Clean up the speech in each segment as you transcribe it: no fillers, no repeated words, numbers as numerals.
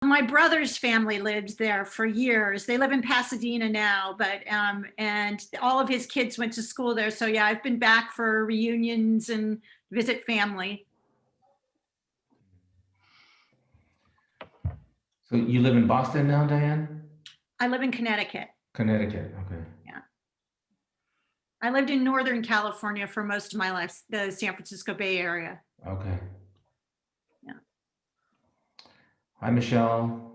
My brother's family lived there for years. They live in Pasadena now, but and all of his kids went to school there. So yeah, I've been back for reunions and visit family. So you live in Boston now, Dianne? I live in Connecticut. Connecticut, okay. Yeah. I lived in Northern California for most of my life, the San Francisco Bay Area. Okay. Yeah. Hi, Michelle.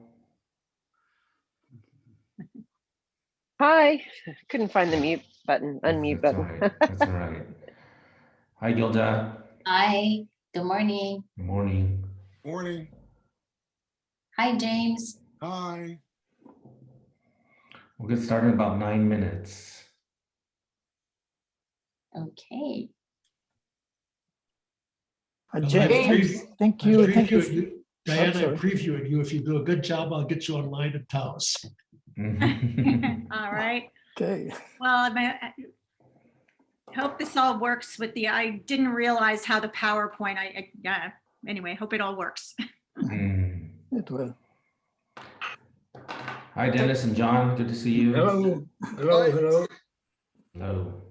Hi, couldn't find the mute button, unmute That's button. all right. That's all right. Hi, Gilda. Hi, good morning. Good morning. Morning. Hi, James. Hi. We'll get started in about 9 minutes. Okay. James, thank you. Dianne, I'm sorry. previewing you. If you do a good job, I'll get you online at Taos. All right. Okay. Well, I hope this all works with I didn't realize how the PowerPoint, anyway, hope it all works. It will. Hi, Dennis and John. Good to see you. Hello. Hello. Hello. Hello.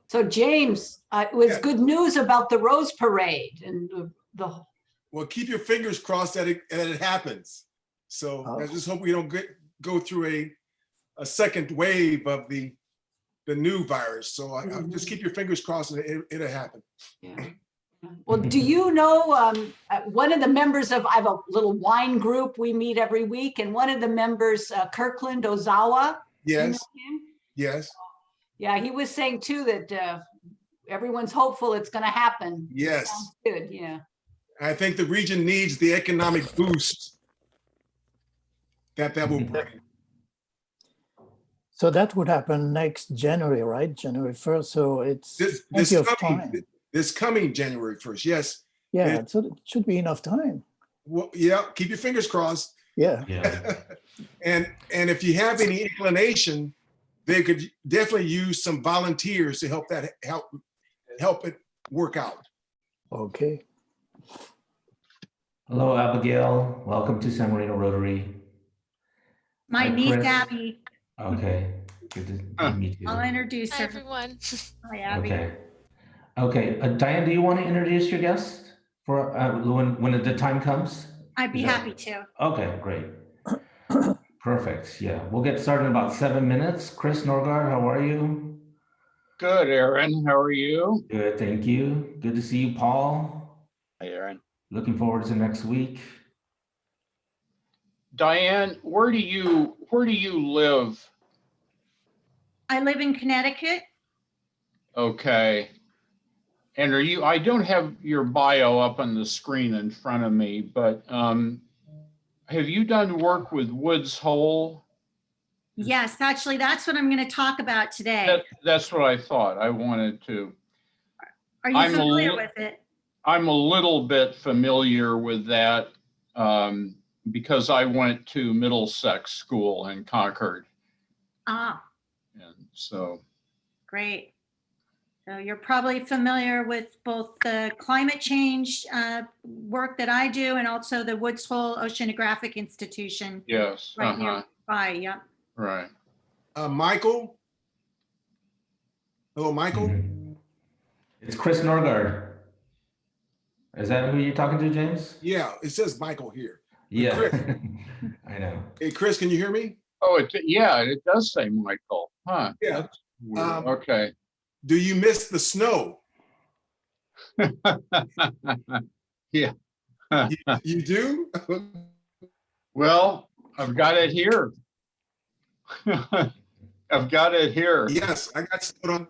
So James, it was good news about the Rose Parade and the. Well, keep your fingers crossed that it happens. So I just hope we don't go through a second wave of the new virus. So I just keep your fingers crossed and it'll happen. Yeah. Well, do you know, one of the members of, I have a little wine group, we meet every week, and one of the members, Kirkland Ozawa. Yes. You know him? Yes. Yeah, he was saying too that everyone's hopeful it's going to happen. Yes. Sounds good, yeah. I think the region needs the economic boost that will bring. So that would happen next January, right? January 1st. So it's plenty of time. This coming January 1st. Yes. Yeah, so it should be enough time. Well, yeah, keep your fingers crossed. Yeah. And if you have any inclination, they could definitely use some volunteers to help it work out. Okay. Hello, Abigail. Welcome to San Marino Rotary. My Hi, niece, Chris. Abby. Okay. Good to meet you. I'll introduce her. Hi, everyone. Hi, Abby. Okay. Dianne, do you want to introduce your guest for when the time comes? I'd be happy to. Okay, great. Perfect. Yeah, we'll get started in about 7 minutes. Chris Norgard, how are you? Good, Aaron. How are you? Good, thank you. Good to see you, Paul. Hi, Aaron. Looking forward to next week. Dianne, where do you live? I live in Connecticut. Okay. And I don't have your bio up on the screen in front of me, but have you done work with Woods Hole? Yes, actually, that's what I'm going to talk about today. That's what I thought. I wanted to. Are you familiar with it? I'm a little bit familiar with that because I went to Middlesex School in Concord. Ah. And so. Great. So you're probably familiar with both the climate change work that I do and also the Woods Hole Oceanographic Institution. Yes. Right nearby, yeah. Right. Michael? Hello, Michael? It's Chris Norgard. Is that who you're talking to, James? Yeah, it says Michael here. Yeah, Chris. I know. Hey, Chris, can you hear me? Oh, it does say Michael. Huh. Yeah. That's weird. Okay. Do you miss the snow? Yeah. You do? Well, I've got it here. I've got it here. Yes, I got stood on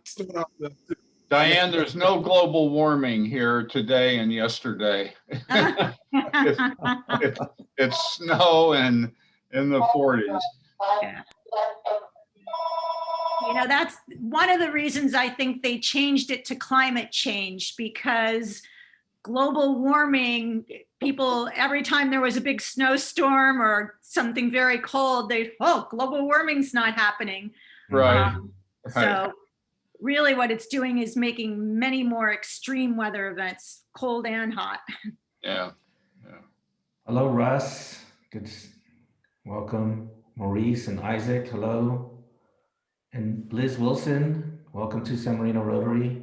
Dianne, there's no global warming here today and yesterday. It's snow and in the 40s. Yeah. You know, that's one of the reasons I think they changed it to climate change, because global warming, people, every time there was a big snowstorm or something very cold, global warming's not happening. Right. So really what it's doing is making many more extreme weather events, cold and hot. Yeah. Hello, Russ. Good. Welcome, Maurice and Isaac. Hello. And Liz Wilson, welcome to San Marino Rotary.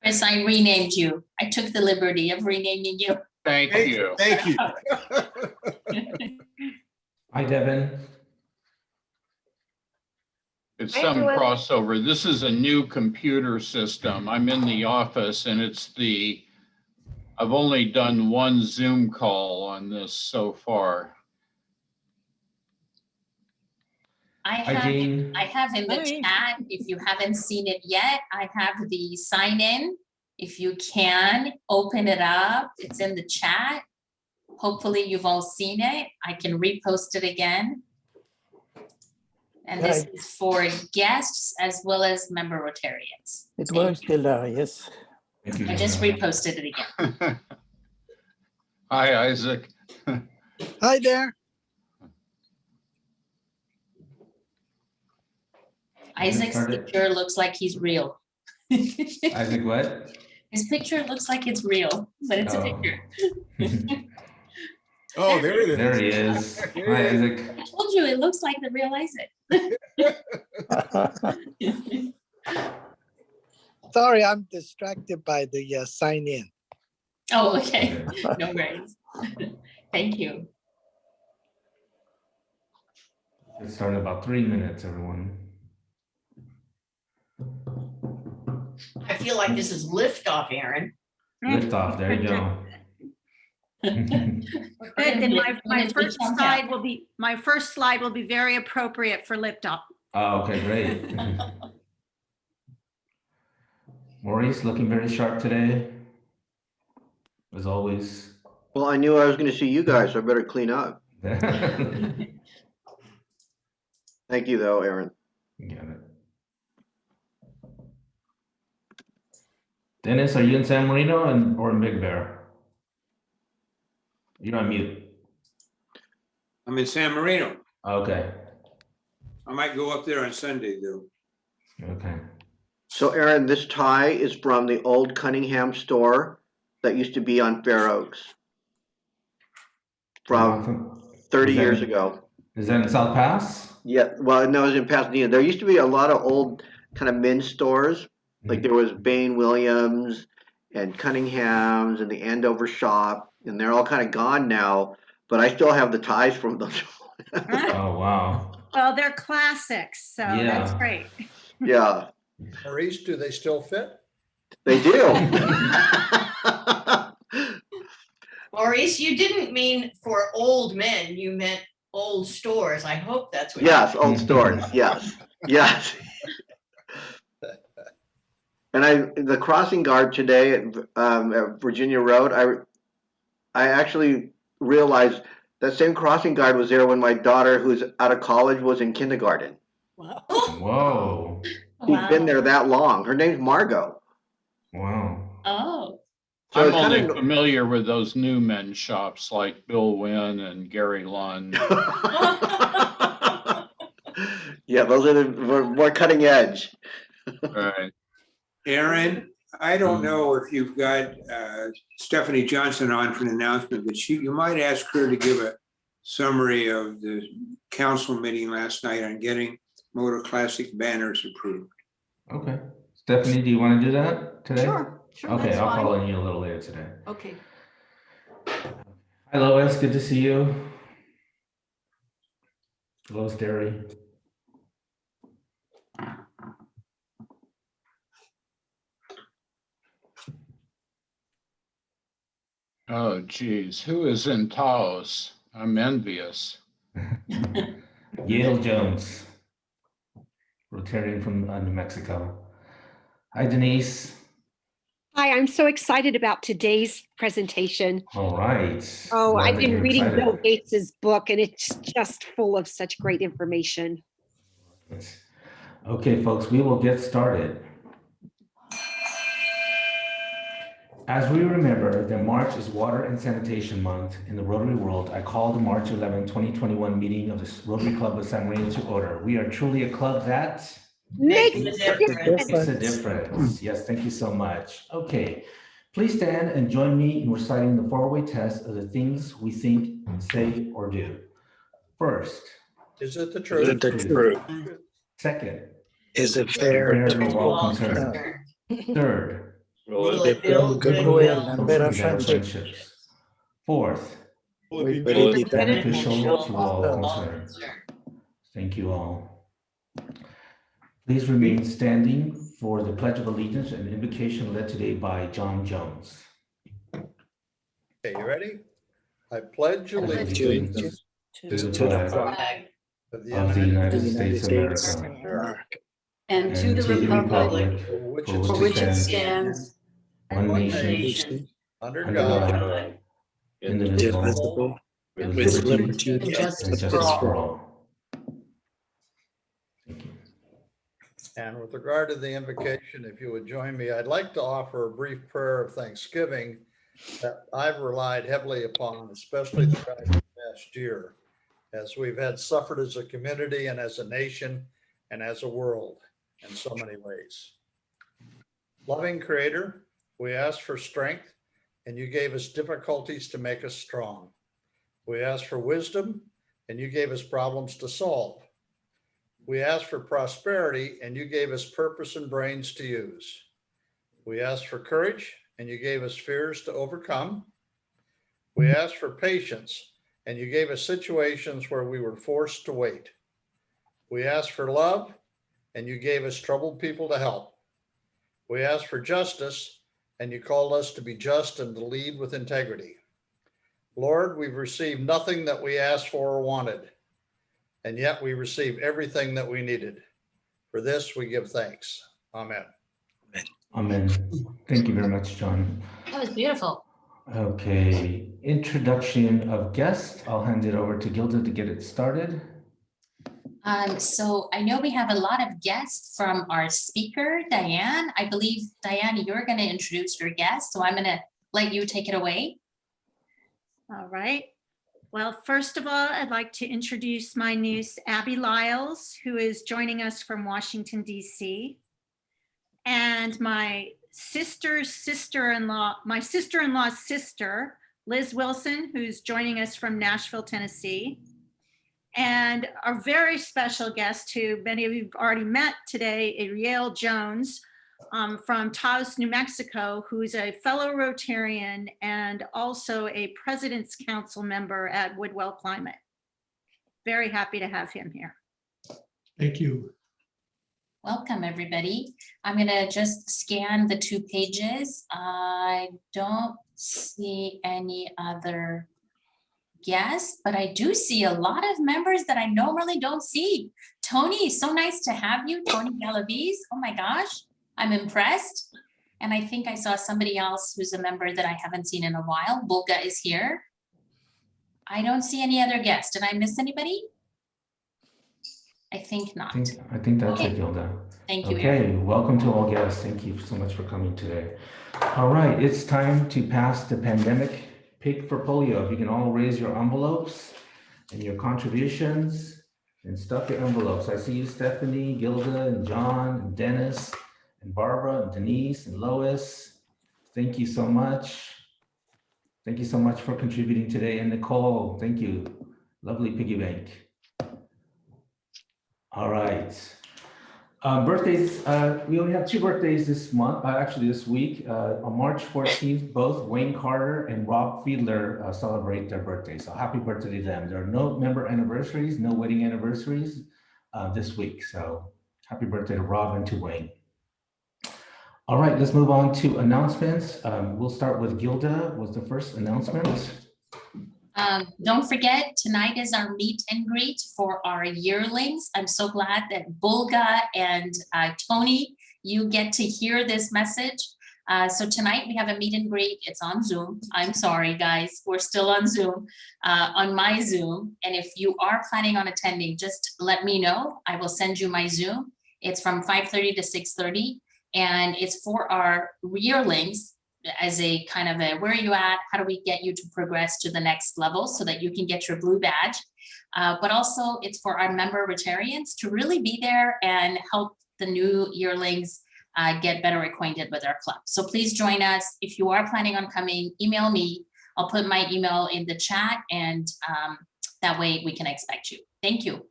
Chris, I renamed you. I took the liberty of renaming you. Thank you. Thank you. Hi, Devin. Hi, It's some everyone. crossover. This is a new computer system. I'm in the office and I've only done one Zoom call on this so far. I Hi, have, Jean. I have in the Hi. chat, if you haven't seen it yet, I have the sign in. If you can, open it up. It's in the chat. Hopefully you've all seen it. I can repost it again. And this Right. is for guests as well as member Rotarians. It works still there, yes. Thank you. I just reposted it again. Hi, Isaac. Hi there. Isaac's started. picture looks like he's real. Isaac, what? His picture looks like it's real, but it's a Oh. picture. Oh, there it is. There he is. Hi, Isaac. I told you, it looks like the real Isaac. Sorry, I'm distracted by the sign in. Oh, okay. No worries. Thank you. It started in about 3 minutes, everyone. I feel like this is liftoff, Aaron. Lift off. There you go. Good, then my first slide will be very appropriate for liftoff. Oh, okay, great. Maurice, looking very sharp today, as always. Well, I knew I was going to see you guys, so I better clean up. Got Thank you, though, Aaron. it. Dennis, are you in San Marino or in Big Bear? You're on mute. I'm in San Marino. Okay. I might go up there on Sunday, though. Okay. So, Aaron, this tie is from the old Cunningham store that used to be on Fair Oaks from 30 Is that- years ago. Is that in South Pass? Yeah, well, no, it was in Pasadena. There used to be a lot of old kind of men's stores. Like there was Bain Williams and Cunningham's and the Andover shop, and they're all kind of gone now, but I still have the ties from those. Oh, wow. Well, they're classics, so that's Yeah. great. Yeah, Maurice, do they still fit? they do. Maurice, you didn't mean for old men, you meant old stores. I hope that's what. Yes, old stores. Yes, yes. And the crossing guard today at Virginia Road, I actually realized that same crossing guard was there when my daughter, who's out of college, was in kindergarten. Whoa. She's been there that long. Her name's Margot. Wow. Oh, So I'm it's only kind of familiar with those new men's shops like Bill Wynn and Gary Lund. yeah, those are the more cutting edge. Right. Aaron, I don't know if you've got Stephanie Johnson on for an announcement, but you might ask her to give a summary of the council meeting last night on getting Motor Classic banners approved. Okay. Stephanie, do you want to do that today? Sure, Okay, that's I'll fine. call on you a little later today. Okay. Hi, Lois. Good to see you. Lois Derry. Oh, geez. Who is in Taos? I'm envious. Yale Jones, Rotarian from New Mexico. Hi, Denise. Hi, I'm so excited about today's presentation. All right. Oh, Glad I've that been you're reading excited. Bill Gates's book and it's just full of such great information. Okay, folks, we will get started. As we remember that March is Water and Sanitation Month in the Rotary world, I call the March 11, 2021 meeting of the Rotary Club of San Marino to order. We are truly a club that Makes a a difference. difference. makes a difference. Yes, thank you so much. Okay, Please stand and join me in reciting the four-way test of the things we think, say, or do. First, Is it the is truth? it the truth? Second, Is it fair fair to all concerned. Third, Will it build Goodwill and better friendships. friendships. Fourth, Will it Will be it be beneficial to all all concerned. Thank you all. Please remain standing for the Pledge of Allegiance and invocation led today by John Jones. Okay, you ready? I pledge Allegiance to to the the flag flag of the United States of America And to and the to the republic republic for which it stands stands, one nation under under God, God, indivisible, with liberty and justice for all. Thank you. and with regard to the invocation, if you would join me, I'd like to offer a brief prayer of thanksgiving that I've relied heavily upon, especially throughout the past year, as we've had suffered as a community and as a nation and as a world in so many ways. Loving Creator, we ask for strength, and you gave us difficulties to make us strong. We ask for wisdom, and you gave us problems to solve. We ask for prosperity, and you gave us purpose and brains to use. We ask for courage, and you gave us fears to overcome. We ask for patience, and you gave us situations where we were forced to wait. We ask for love, and you gave us troubled people to help. We ask for justice, and you called us to be just and to lead with integrity. Lord, we've received nothing that we asked for or wanted, and yet we received everything that we needed. For this, we give thanks. Amen. Amen. Thank you very much, John. That was beautiful. Okay, introduction of guests. I'll hand it over to Gilda to get it started. So I know we have a lot of guests from our speaker, Dianne. I believe, Dianne, you're going to introduce your guest, so I'm going to let you take it away. All right. Well, first of all, I'd like to introduce my niece, Abby Lyles, who is joining us from Washington, D.C. And my sister-in-law's sister, Liz Wilson, who's joining us from Nashville, Tennessee. And our very special guest, who many of you have already met today, Ariel Jones from Taos, New Mexico, who's a fellow Rotarian and also a President's Council member at Woodwell Climate. Very happy to have him here. Thank you. Welcome, everybody. I'm going to just scan the 2 pages. I don't see any other guests, but I do see a lot of members that I normally don't see. Tony, so nice to have you. Tony Galaviz. Oh my gosh, I'm impressed. And I think I saw somebody else who's a member that I haven't seen in a while. Bulga is here. I don't see any other guests. Did I miss anybody? I think not. I think that's Okay. it, Gilda. Thank you, Okay, Eric. welcome to all guests. Thank you so much for coming today. All right, it's time to pass the pandemic pig for polio. If you can all raise your envelopes and your contributions and stuff your envelopes. I see you, Stephanie, Gilda, and John, and Dennis, and Barbara, and Denise, and Lois. Thank you so much. Thank you so much for contributing today. And Nicole, thank you. Lovely piggy bank. All right. Birthdays, we only have 2 birthdays this month, actually this week. On March 14th, both Wayne Carter and Rob Fiedler celebrate their birthdays. So happy birthday to them. There are no member anniversaries, no wedding anniversaries this week. So happy birthday to Rob and to Wayne. All right, let's move on to announcements. We'll start with Gilda with the first announcement. Don't forget, tonight is our meet and greet for our yearlings. I'm so glad that Bulga and Tony, you get to hear this message. So tonight we have a meet and greet. It's on Zoom. I'm sorry, guys. We're still on Zoom, on my Zoom. And if you are planning on attending, just let me know. I will send you my Zoom. It's from 5:30 to 6:30. And it's for our yearlings as a kind of a, where are you at? How do we get you to progress to the next level so that you can get your blue badge? But also it's for our member Rotarians to really be there and help the new yearlings get better acquainted with our club. So please join us. If you are planning on coming, email me. I'll put my email in the chat, and that way we can expect you. Thank you.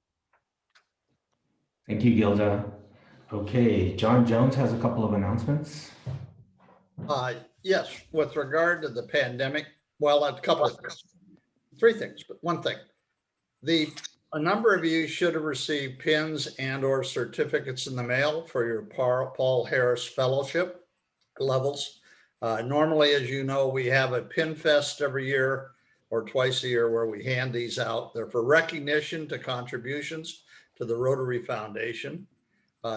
Thank you, Gilda. Okay, John Jones has a couple of announcements. Yes, with regard to the pandemic, well, a couple of things, 3 things, but one thing. A number of you should have received pins and or certificates in the mail for your Paul Harris Fellowship levels. Normally, as you know, we have a Pin Fest every year or twice a year where we hand these out. They're for recognition to contributions to the Rotary Foundation.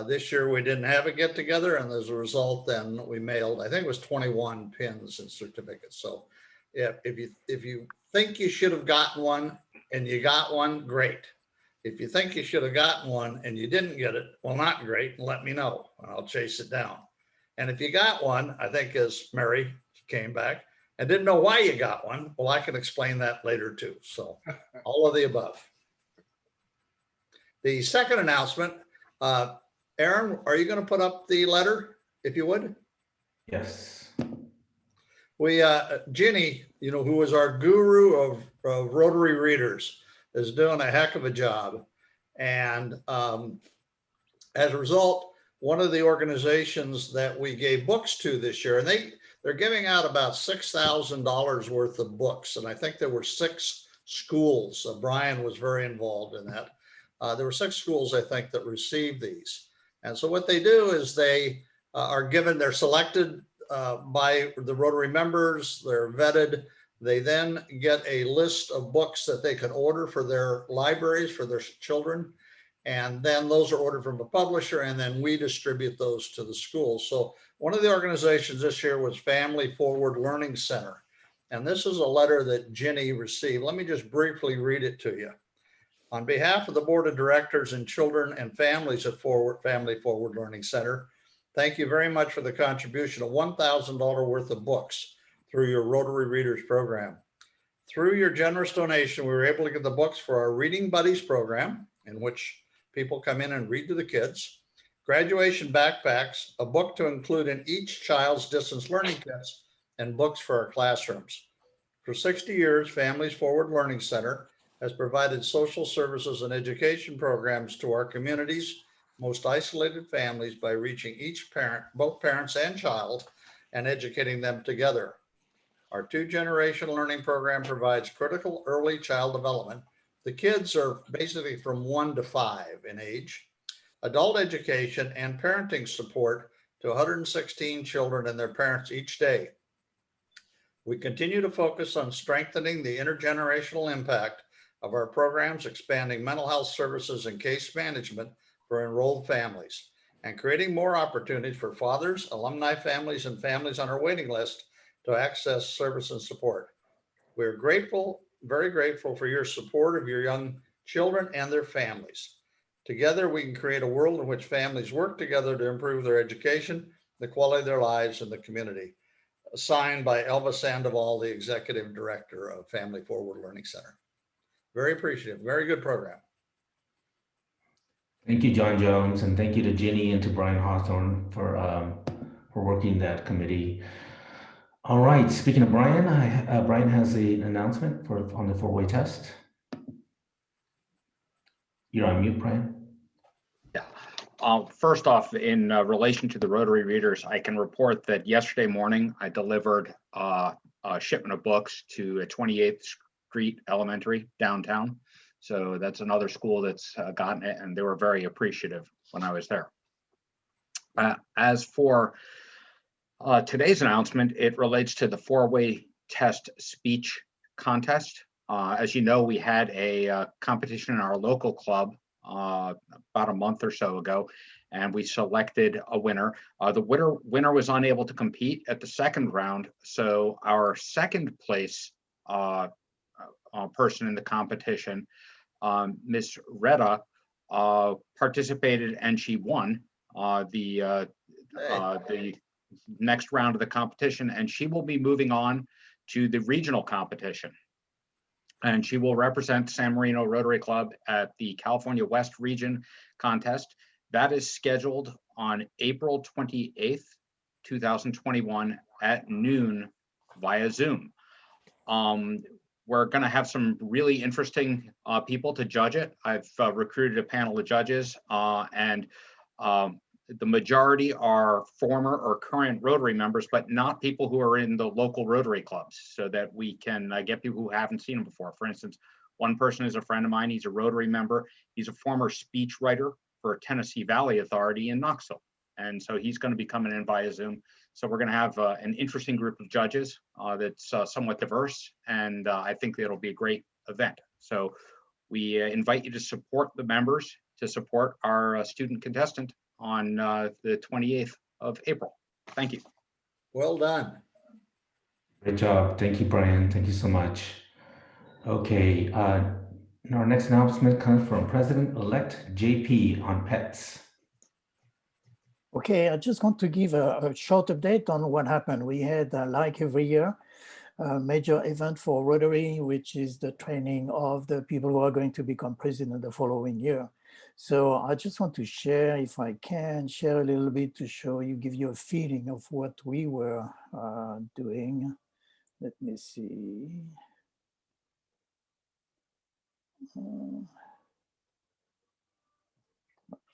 This year we didn't have a get together, and as a result, then we mailed, I think it was 21 pins and certificates. So if you think you should have gotten one and you got one, great. If you think you should have gotten one and you didn't get it, well, not great, and let me know and I'll chase it down. And if you got one, I think as Mary came back and didn't know why you got one, well, I can explain that later too. So all of the above. The second announcement, Aaron, are you going to put up the letter, if you would? Yes. We, Ginny, you know, who was our guru of Rotary readers, is doing a heck of a job. And as a result, one of the organizations that we gave books to this year, and they're giving out about $6,000 worth of books. And I think there were 6 schools. Brian was very involved in that. There were 6 schools, I think, that received these. And so what they do is they they're selected by the Rotary members, they're vetted. They then get a list of books that they can order for their libraries, for their children. And then those are ordered from a publisher, and then we distribute those to the schools. So one of the organizations this year was Family Forward Learning Center. And this is a letter that Ginny received. Let me just briefly read it to you. On behalf of the Board of Directors and children and families at Family Forward Learning Center, thank you very much for the contribution of $1,000 worth of books through your Rotary Readers program. Through your generous donation, we were able to get the books for our Reading Buddies program, in which people come in and read to the kids, graduation backpacks, a book to include in each child's distance learning kits, and books for our classrooms. For 60 years, Families Forward Learning Center has provided social services and education programs to our community's most isolated families by reaching each parent, both parents and child, and educating them together. Our 2-generation learning program provides critical early child development. The kids are basically from 1 to 5 in age, adult education, and parenting support to 116 children and their parents each day. We continue to focus on strengthening the intergenerational impact of our programs, expanding mental health services and case management for enrolled families, and creating more opportunities for fathers, alumni families, and families on our waiting list to access service and support. We're grateful, very grateful for your support of your young children and their families. Together, we can create a world in which families work together to improve their education, the quality of their lives, and the community. Signed by Elva Sandoval, the Executive Director of Family Forward Learning Center. Very appreciative, very good program. Thank you, John Jones, and thank you to Ginny and to Brian Hawthorne for working that committee. All right, speaking of Brian, Brian has an announcement on the 4-way test. You're on mute, Brian. Yeah. First off, in relation to the Rotary Readers, I can report that yesterday morning I delivered a shipment of books to a 28th Street Elementary downtown. So that's another school that's gotten it, and they were very appreciative when I was there. As for today's announcement, it relates to the 4-way test speech contest. As you know, we had a competition in our local club about a month or so ago, and we selected a winner. The winner was unable to compete at the second round, so our second place person in the competition, Miss Retta, participated and she won the next round of the competition, and she will be moving on to the regional competition. And she will represent San Marino Rotary Club at the California West Region contest. That is scheduled on April 28th, 2021 at noon via Zoom. We're going to have some really interesting people to judge it. I've recruited a panel of judges, and the majority are former or current Rotary members, but not people who are in the local Rotary clubs, so that we can get people who haven't seen them before. For instance, one person is a friend of mine. He's a Rotary member. He's a former speech writer for Tennessee Valley Authority in Knoxville. And so he's going to be coming in via Zoom. So we're going to have an interesting group of judges that's somewhat diverse. And I think it'll be a great event. So we invite you to support the members, to support our student contestant on the 28th of April. Thank you. Well done. Great job. Thank you, Brian. Thank you so much. Okay, our next announcement comes from President-elect JP on pets. Okay, I just want to give a short update on what happened. We had, like every year, a major event for Rotary, which is the training of the people who are going to become president the following year. So I just want to share, if I can, share a little bit to show you, give you a feeling of what we were doing. Let me see.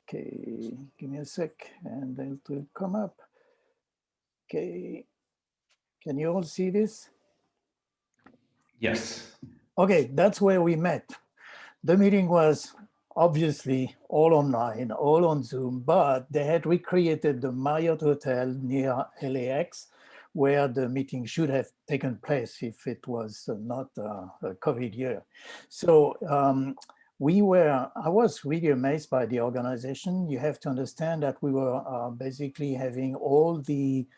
Okay, give me a sec and it will come up. Okay, can you all see this? Yes. Okay, that's where we met. The meeting was obviously all online, all on Zoom, but they had recreated the Marriott Hotel near LAX, where the meeting should have taken place if it was not a COVID year. So I was really amazed by the organization. You have to understand that we were basically having all the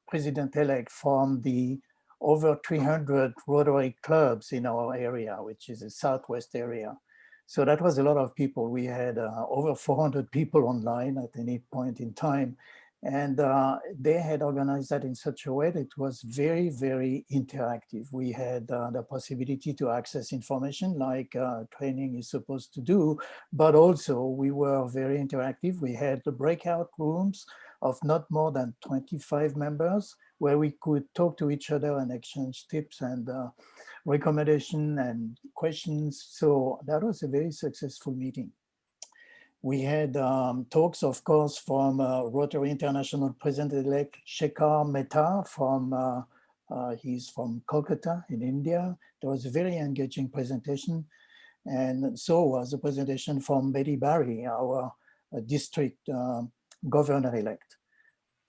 president-elect from the over 300 Rotary clubs in our area, which is the Southwest area. So that was a lot of people. We had over 400 people online at any point in time. And they had organized that in such a way that it was very, very interactive. We had the possibility to access information like training is supposed to do, but also we were very interactive. We had the breakout rooms of not more than 25 members where we could talk to each other and exchange tips and recommendation and questions. So that was a very successful meeting. We had talks, of course, from Rotary International President-elect Shekhar Mehta he's from Kolkata in India. There was a very engaging presentation. And so was a presentation from Betty Barry, our district governor-elect.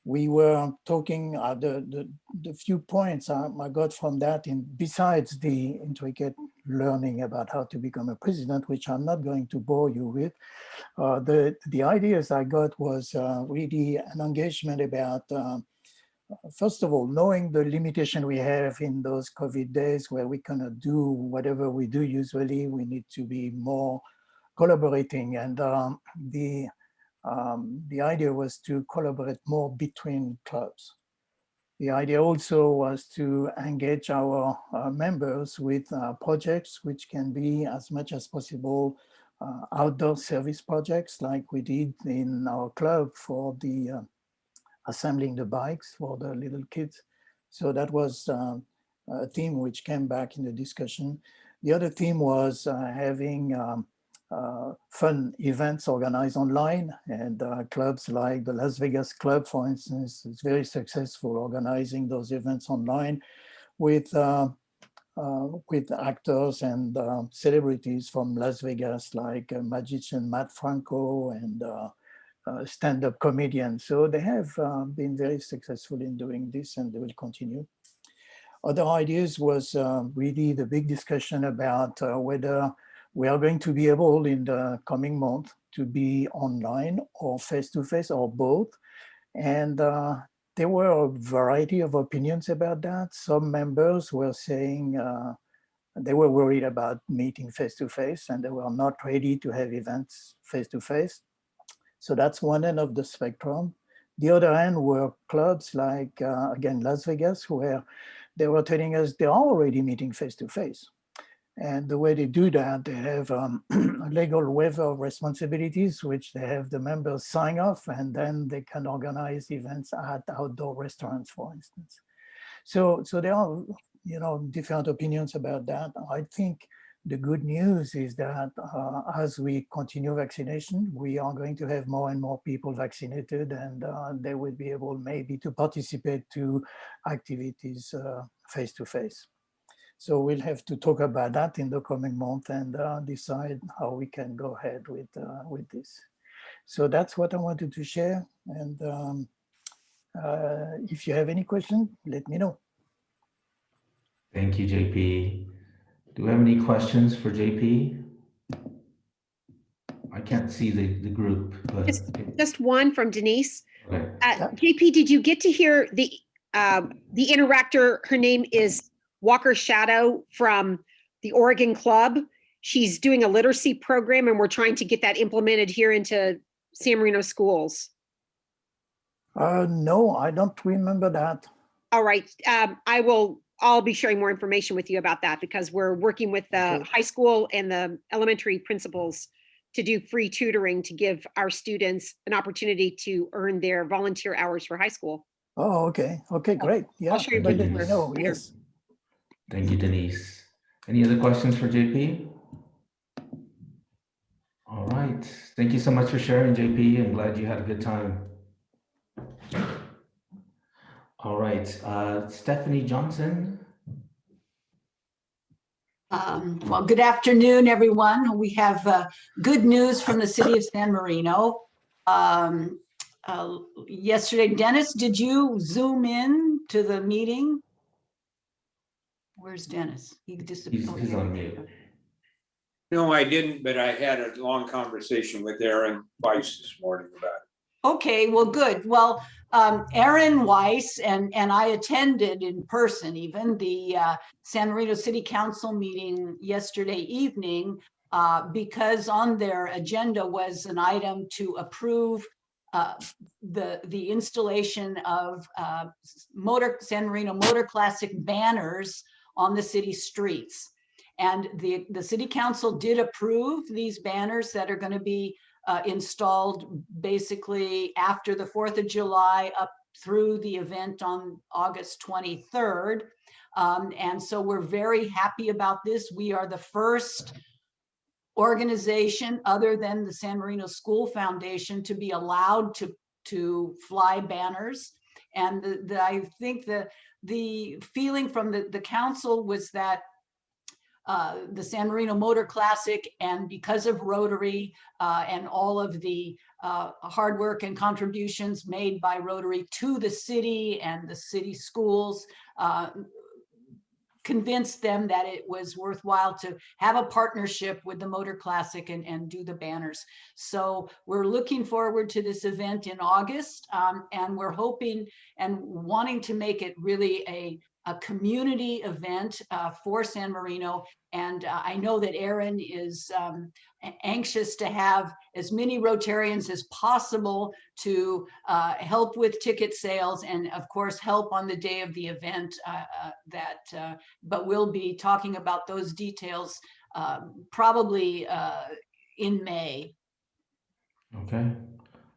We were talking, the few points I got from that, besides the intricate learning about how to become a president, which I'm not going to bore you with, the ideas I got was really an engagement about, first of all, knowing the limitation we have in those COVID days where we cannot do whatever we do usually. We need to be more collaborating, and the idea was to collaborate more between clubs. The idea also was to engage our members with projects which can be as much as possible outdoor service projects like we did in our club for the assembling the bikes for the little kids. So that was a theme which came back in the discussion. The other theme was having fun events organized online, and clubs like the Las Vegas Club, for instance, is very successful organizing those events online with actors and celebrities from Las Vegas, like magician Matt Franco and stand-up comedian. So they have been very successful in doing this, and they will continue. Other ideas was really the big discussion about whether we are going to be able in the coming month to be online or face-to-face or both. And there were a variety of opinions about that. Some members were saying they were worried about meeting face-to-face and they were not ready to have events face-to-face. So that's one end of the spectrum. The other end were clubs like, again, Las Vegas, where they were telling us they are already meeting face-to-face. And the way they do that, they have legal waiver of responsibilities, which they have the members sign off, and then they can organize events at outdoor restaurants, for instance. So there are, different opinions about that. I think the good news is that as we continue vaccination, we are going to have more and more people vaccinated, and they will be able maybe to participate to activities face to face. So we'll have to talk about that in the coming month and decide how we can go ahead with this. So that's what I wanted to share. And if you have any questions, let me know. Thank you, JP. Do we have any questions for JP? I can't see the group, but. Just one from Denise. Okay. JP, did you get to hear the interactor? Her name is Walker Shadow from the Oregon Club. She's doing a literacy program, and we're trying to get that implemented here into San Marino schools. No, I don't remember that. All right. I'll be sharing more information with you about that, because we're working with the high school and the elementary principals to do free tutoring to give our students an opportunity to earn their volunteer hours for high school. Oh, okay. Okay, great. Yeah, I'll show you Thank you, more Denise. later. Yes. Thank you, Denise. Any other questions for JP? All right. Thank you so much for sharing, JP. I'm glad you had a good time. All right. Stephanie Johnson. Well, good afternoon, everyone. We have good news from the city of San Marino. Yesterday, Dennis, did you Zoom in to the meeting? Where's Dennis? He disappeared. He's on mute. No, I didn't, but I had a long conversation with Aaron Weiss this morning about it. Okay, well, good. Well, Aaron Weiss and I attended in person even the San Marino City Council meeting yesterday evening because on their agenda was an item to approve the installation of San Marino Motor Classic banners on the city streets. And the city council did approve these banners that are going to be installed basically after the 4th of July up through the event on August 23rd. And so we're very happy about this. We are the first organization other than the San Marino School Foundation to be allowed to fly banners. And I think the feeling from the council was that the San Marino Motor Classic, and because of Rotary and all of the hard work and contributions made by Rotary to the city and the city schools, convinced them that it was worthwhile to have a partnership with the Motor Classic and do the banners. So we're looking forward to this event in August, and we're hoping and wanting to make it really a community event for San Marino. And I know that Aaron is anxious to have as many Rotarians as possible to help with ticket sales and of course help on the day of the event but we'll be talking about those details probably in May. Okay.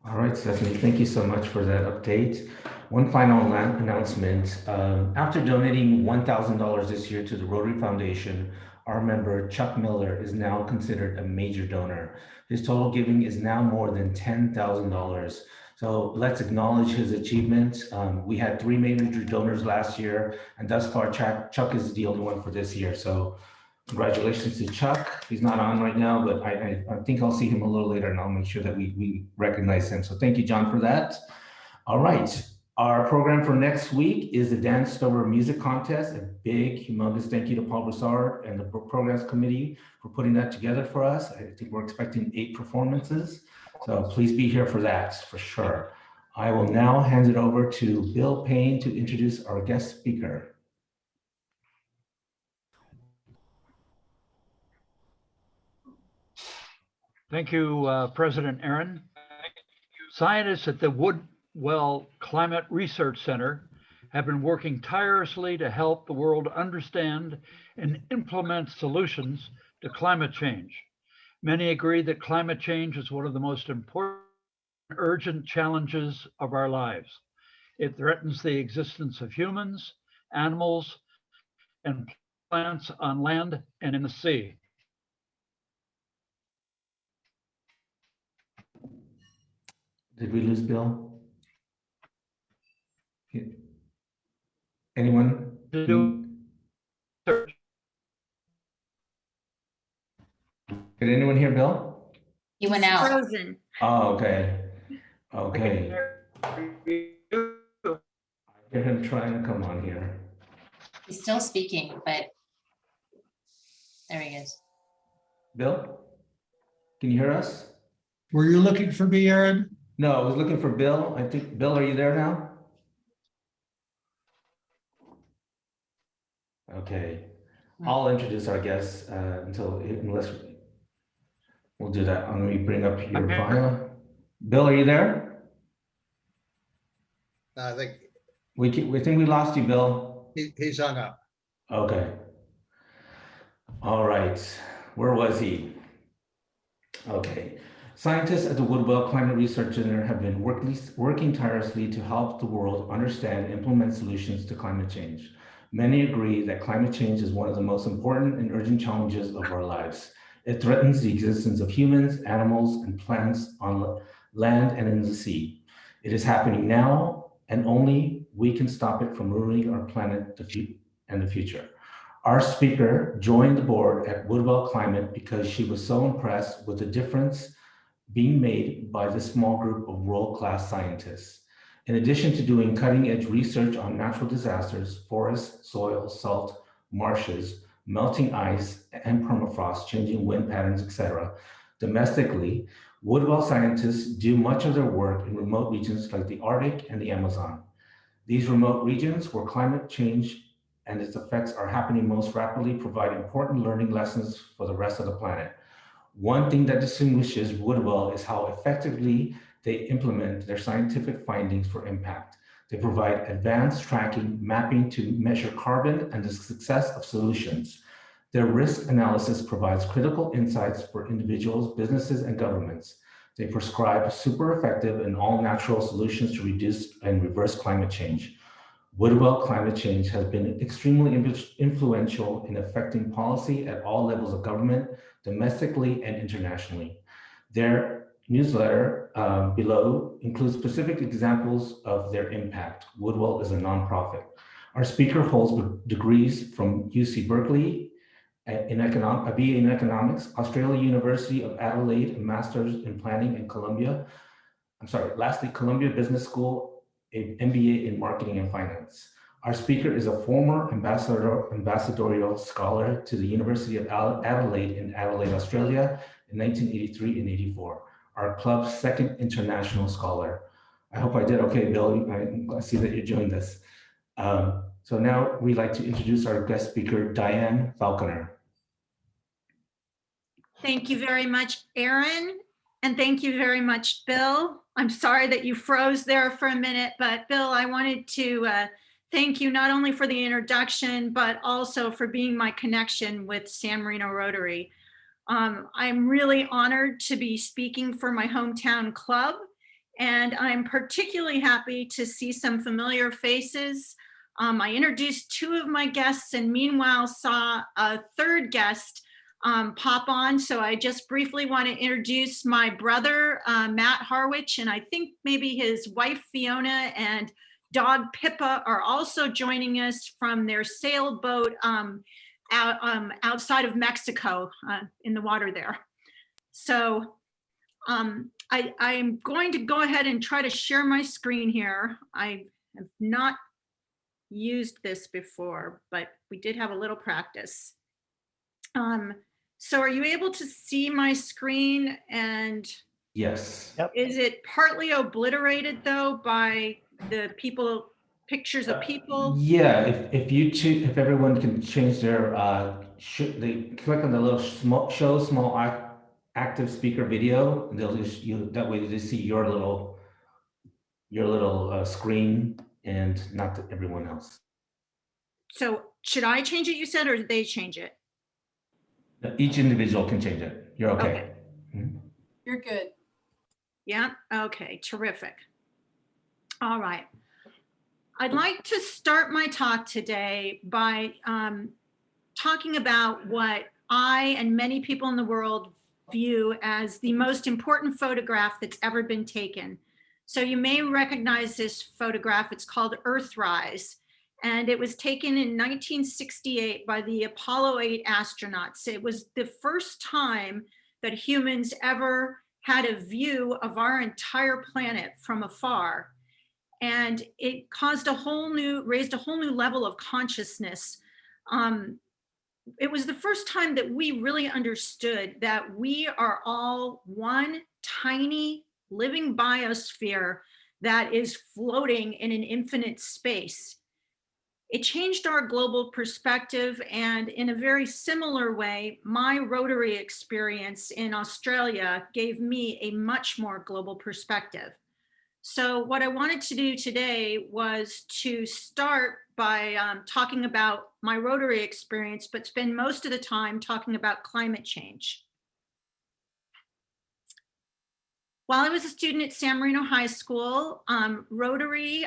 All right, Stephanie, thank you so much for that update. One final announcement. After donating $1,000 this year to the Rotary Foundation, our member Chuck Miller is now considered a major donor. His total giving is now more than $10,000. So let's acknowledge his achievement. We had 3 major donors last year, and thus far Chuck is the only one for this year. So congratulations to Chuck. He's not on right now, but I think I'll see him a little later and I'll make sure that we recognize him. So thank you, John, for that. All right. Our program for next week is the Dan Stover Music Contest. A big, humongous thank you to Paul Broussard and the Programs Committee for putting that together for us. I think we're expecting 8 performances. So please be here for that, for sure. I will now hand it over to Bill Payne to introduce our guest speaker. Thank you, President Aaron. Scientists at the Woodwell Climate Research Center have been working tirelessly to help the world understand and implement solutions to climate change. Many agree that climate change is one of the most important, urgent challenges of our lives. It threatens the existence of humans, animals, and plants on land and in the sea. Did we lose Bill? Anyone? Did anyone hear Bill? He went out. Frozen. Oh, okay. Okay. I hear him trying to come on here. He's still speaking, but there he is. Bill? Can you hear us? Were you looking for me, Aaron? No, I was looking for Bill. I think, Bill, are you there now? Okay. I'll introduce our guests unless we'll do that. Let me bring up your bio. Bill, are you there? I think We think we lost you, Bill. he's hung up. Okay. All right. Where was he? Okay. Scientists at the Woodwell Climate Research Center have been working tirelessly to help the world understand and implement solutions to climate change. Many agree that climate change is one of the most important and urgent challenges of our lives. It threatens the existence of humans, animals, and plants on land and in the sea. It is happening now, and only we can stop it from ruining our planet and the future. Our speaker joined the board at Woodwell Climate because she was so impressed with the difference being made by this small group of world-class scientists. In addition to doing cutting-edge research on natural disasters, forests, soil, salt, marshes, melting ice, and permafrost, changing wind patterns, etc., domestically, Woodwell scientists do much of their work in remote regions like the Arctic and the Amazon. These remote regions where climate change and its effects are happening most rapidly provide important learning lessons for the rest of the planet. One thing that distinguishes Woodwell is how effectively they implement their scientific findings for impact. They provide advanced tracking, mapping to measure carbon and the success of solutions. Their risk analysis provides critical insights for individuals, businesses, and governments. They prescribe super effective and all natural solutions to reduce and reverse climate change. Woodwell Climate Change has been extremely influential in affecting policy at all levels of government, domestically and internationally. Their newsletter below includes specific examples of their impact. Woodwell is a nonprofit. Our speaker holds degrees from UC Berkeley, a BA in economics, Australia University of Adelaide, a master's in planning, and Columbia Business School, an MBA in marketing and finance. Our speaker is a former ambassadorial scholar to the University of Adelaide in Adelaide, Australia in 1983 and 84. Our club's second international scholar. I hope I did okay, Bill. I see that you joined us. So now we'd like to introduce our guest speaker, Dianne Falconer. Thank you very much, Aaron. And thank you very much, Bill. I'm sorry that you froze there for a minute, but Bill, I wanted to thank you not only for the introduction, but also for being my connection with San Marino Rotary. I'm really honored to be speaking for my hometown club, and I'm particularly happy to see some familiar faces. I introduced two of my guests and meanwhile saw a third guest pop on. So I just briefly want to introduce my brother, Matt Harwich, and I think maybe his wife, Fiona, and dog Pippa are also joining us from their sailboat outside of Mexico in the water there. So I'm going to go ahead and try to share my screen here. I have not used this before, but we did have a little practice. So are you able to see my screen? And yes, is it partly obliterated though by the pictures of people? Yeah, if everyone can change their they click on the little show small active speaker video, and they'll just that way they see your little screen and not to everyone else. So should I change it, you said, or did they change it? Each individual can change it. You're okay. You're good. Yeah, okay, terrific. All right. I'd like to start my talk today by talking about what I and many people in the world view as the most important photograph that's ever been taken. So you may recognize this photograph. It's called Earthrise, and it was taken in 1968 by the Apollo 8 astronauts. It was the first time that humans ever had a view of our entire planet from afar. And it raised a whole new level of consciousness. It was the first time that we really understood that we are all one tiny living biosphere that is floating in an infinite space. It changed our global perspective, and in a very similar way, my Rotary experience in Australia gave me a much more global perspective. So what I wanted to do today was to start by talking about my Rotary experience, but spend most of the time talking about climate change. While I was a student at San Marino High School, Rotary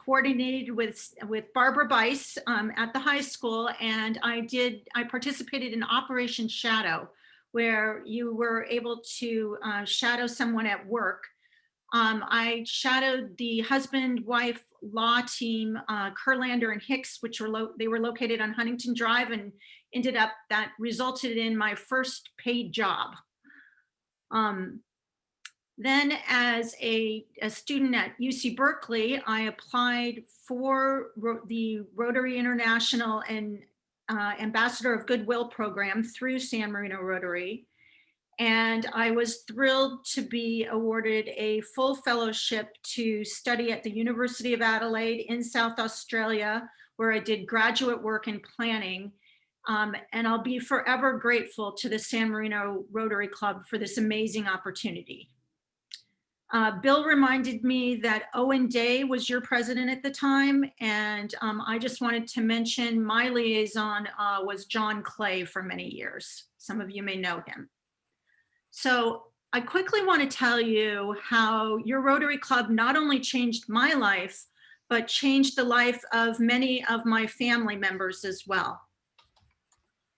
coordinated with Barbara Bice at the high school, and I participated in Operation Shadow, where you were able to shadow someone at work. I shadowed the husband-wife law team, Kurlander and Hicks, which they were located on Huntington Drive, and that resulted in my first paid job. Then as a student at UC Berkeley, I applied for the Rotary International and Ambassador of Goodwill program through San Marino Rotary. And I was thrilled to be awarded a full fellowship to study at the University of Adelaide in South Australia, where I did graduate work in planning. And I'll be forever grateful to the San Marino Rotary Club for this amazing opportunity. Bill reminded me that Owen Day was your president at the time, and I just wanted to mention my liaison was John Clay for many years. Some of you may know him. So I quickly want to tell you how your Rotary Club not only changed my life, but changed the life of many of my family members as well.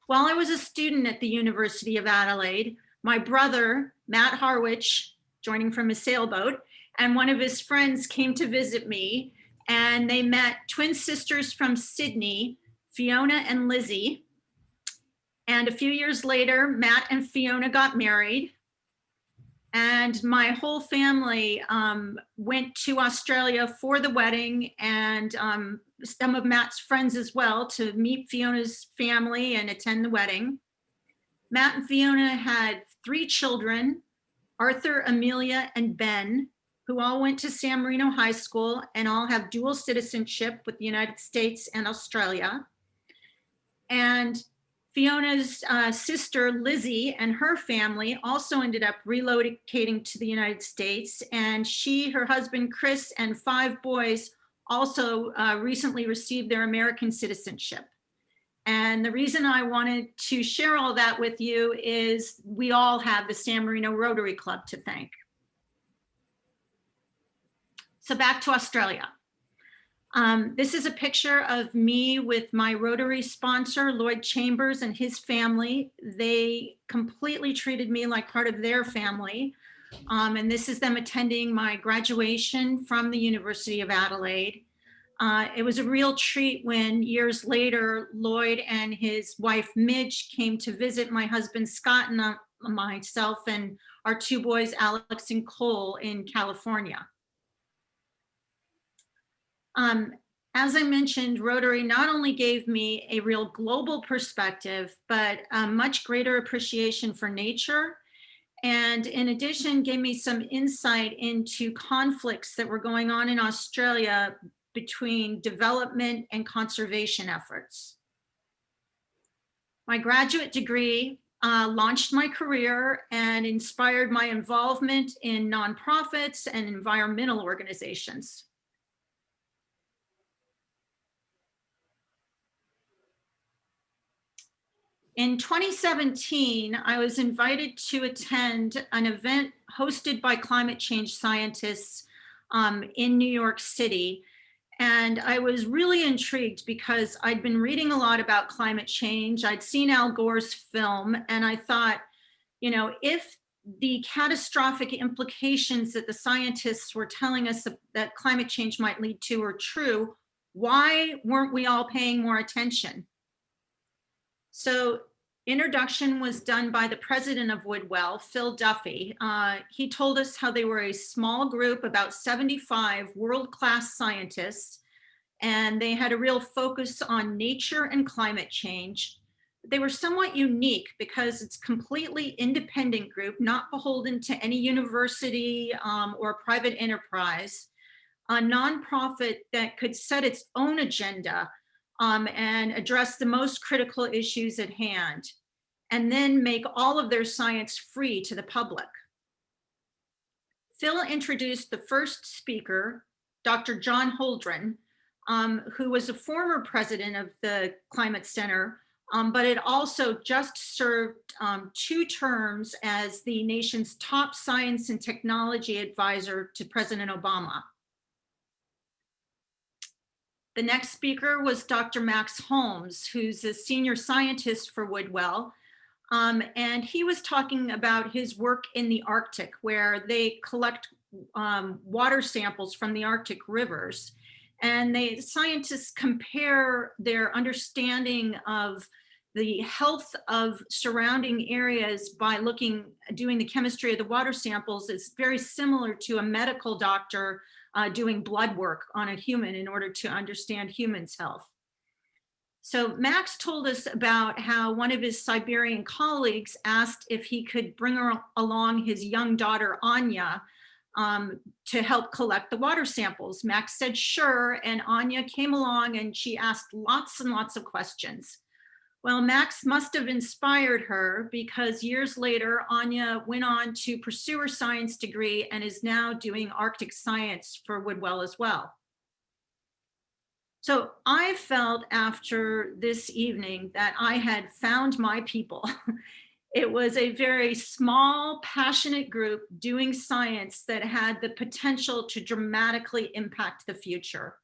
While I was a student at the University of Adelaide, my brother, Matt Harwich, joining from a sailboat, and one of his friends came to visit me, and they met twin sisters from Sydney, Fiona and Lizzie. And a few years later, Matt and Fiona got married, and my whole family went to Australia for the wedding, and some of Matt's friends as well, to meet Fiona's family and attend the wedding. Matt and Fiona had 3 children, Arthur, Amelia, and Ben, who all went to San Marino High School and all have dual citizenship with the United States and Australia. And Fiona's sister, Lizzie, and her family also ended up relocating to the United States. And she, her husband, Chris, and 5 boys also recently received their American citizenship. And the reason I wanted to share all that with you is we all have the San Marino Rotary Club to thank. So back to Australia. This is a picture of me with my Rotary sponsor, Lloyd Chambers, and his family. They completely treated me like part of their family. And this is them attending my graduation from the University of Adelaide. It was a real treat when years later, Lloyd and his wife Midge came to visit my husband Scott and myself and our 2 boys, Alex and Cole, in California. As I mentioned, Rotary not only gave me a real global perspective, but a much greater appreciation for nature. And in addition, gave me some insight into conflicts that were going on in Australia between development and conservation efforts. My graduate degree launched my career and inspired my involvement in nonprofits and environmental organizations. In 2017, I was invited to attend an event hosted by climate change scientists in New York City. And I was really intrigued because I'd been reading a lot about climate change. I'd seen Al Gore's film, and I thought, you know, if the catastrophic implications that the scientists were telling us that climate change might lead to are true, why weren't we all paying more attention? So introduction was done by the president of Woodwell, Phil Duffy. He told us how they were a small group, about 75 world-class scientists, and they had a real focus on nature and climate change. They were somewhat unique because it's a completely independent group, not beholden to any university or private enterprise, a nonprofit that could set its own agenda and address the most critical issues at hand, and then make all of their science free to the public. Phil introduced the first speaker, Dr. John Holdren, who was a former president of the Climate Center, but had also just served 2 terms as the nation's top science and technology advisor to President Obama. The next speaker was Dr. Max Holmes, who's a senior scientist for Woodwell. And he was talking about his work in the Arctic, where they collect water samples from the Arctic rivers. And scientists compare their understanding of the health of surrounding areas by doing the chemistry of the water samples is very similar to a medical doctor doing blood work on a human in order to understand humans' health. So Max told us about how one of his Siberian colleagues asked if he could bring along his young daughter, Anya, to help collect the water samples. Max said, sure, and Anya came along and she asked lots and lots of questions. Well, Max must have inspired her because years later, Anya went on to pursue her science degree and is now doing Arctic science for Woodwell as well. So I felt after this evening that I had found my people. It was a very small, passionate group doing science that had the potential to dramatically impact the future.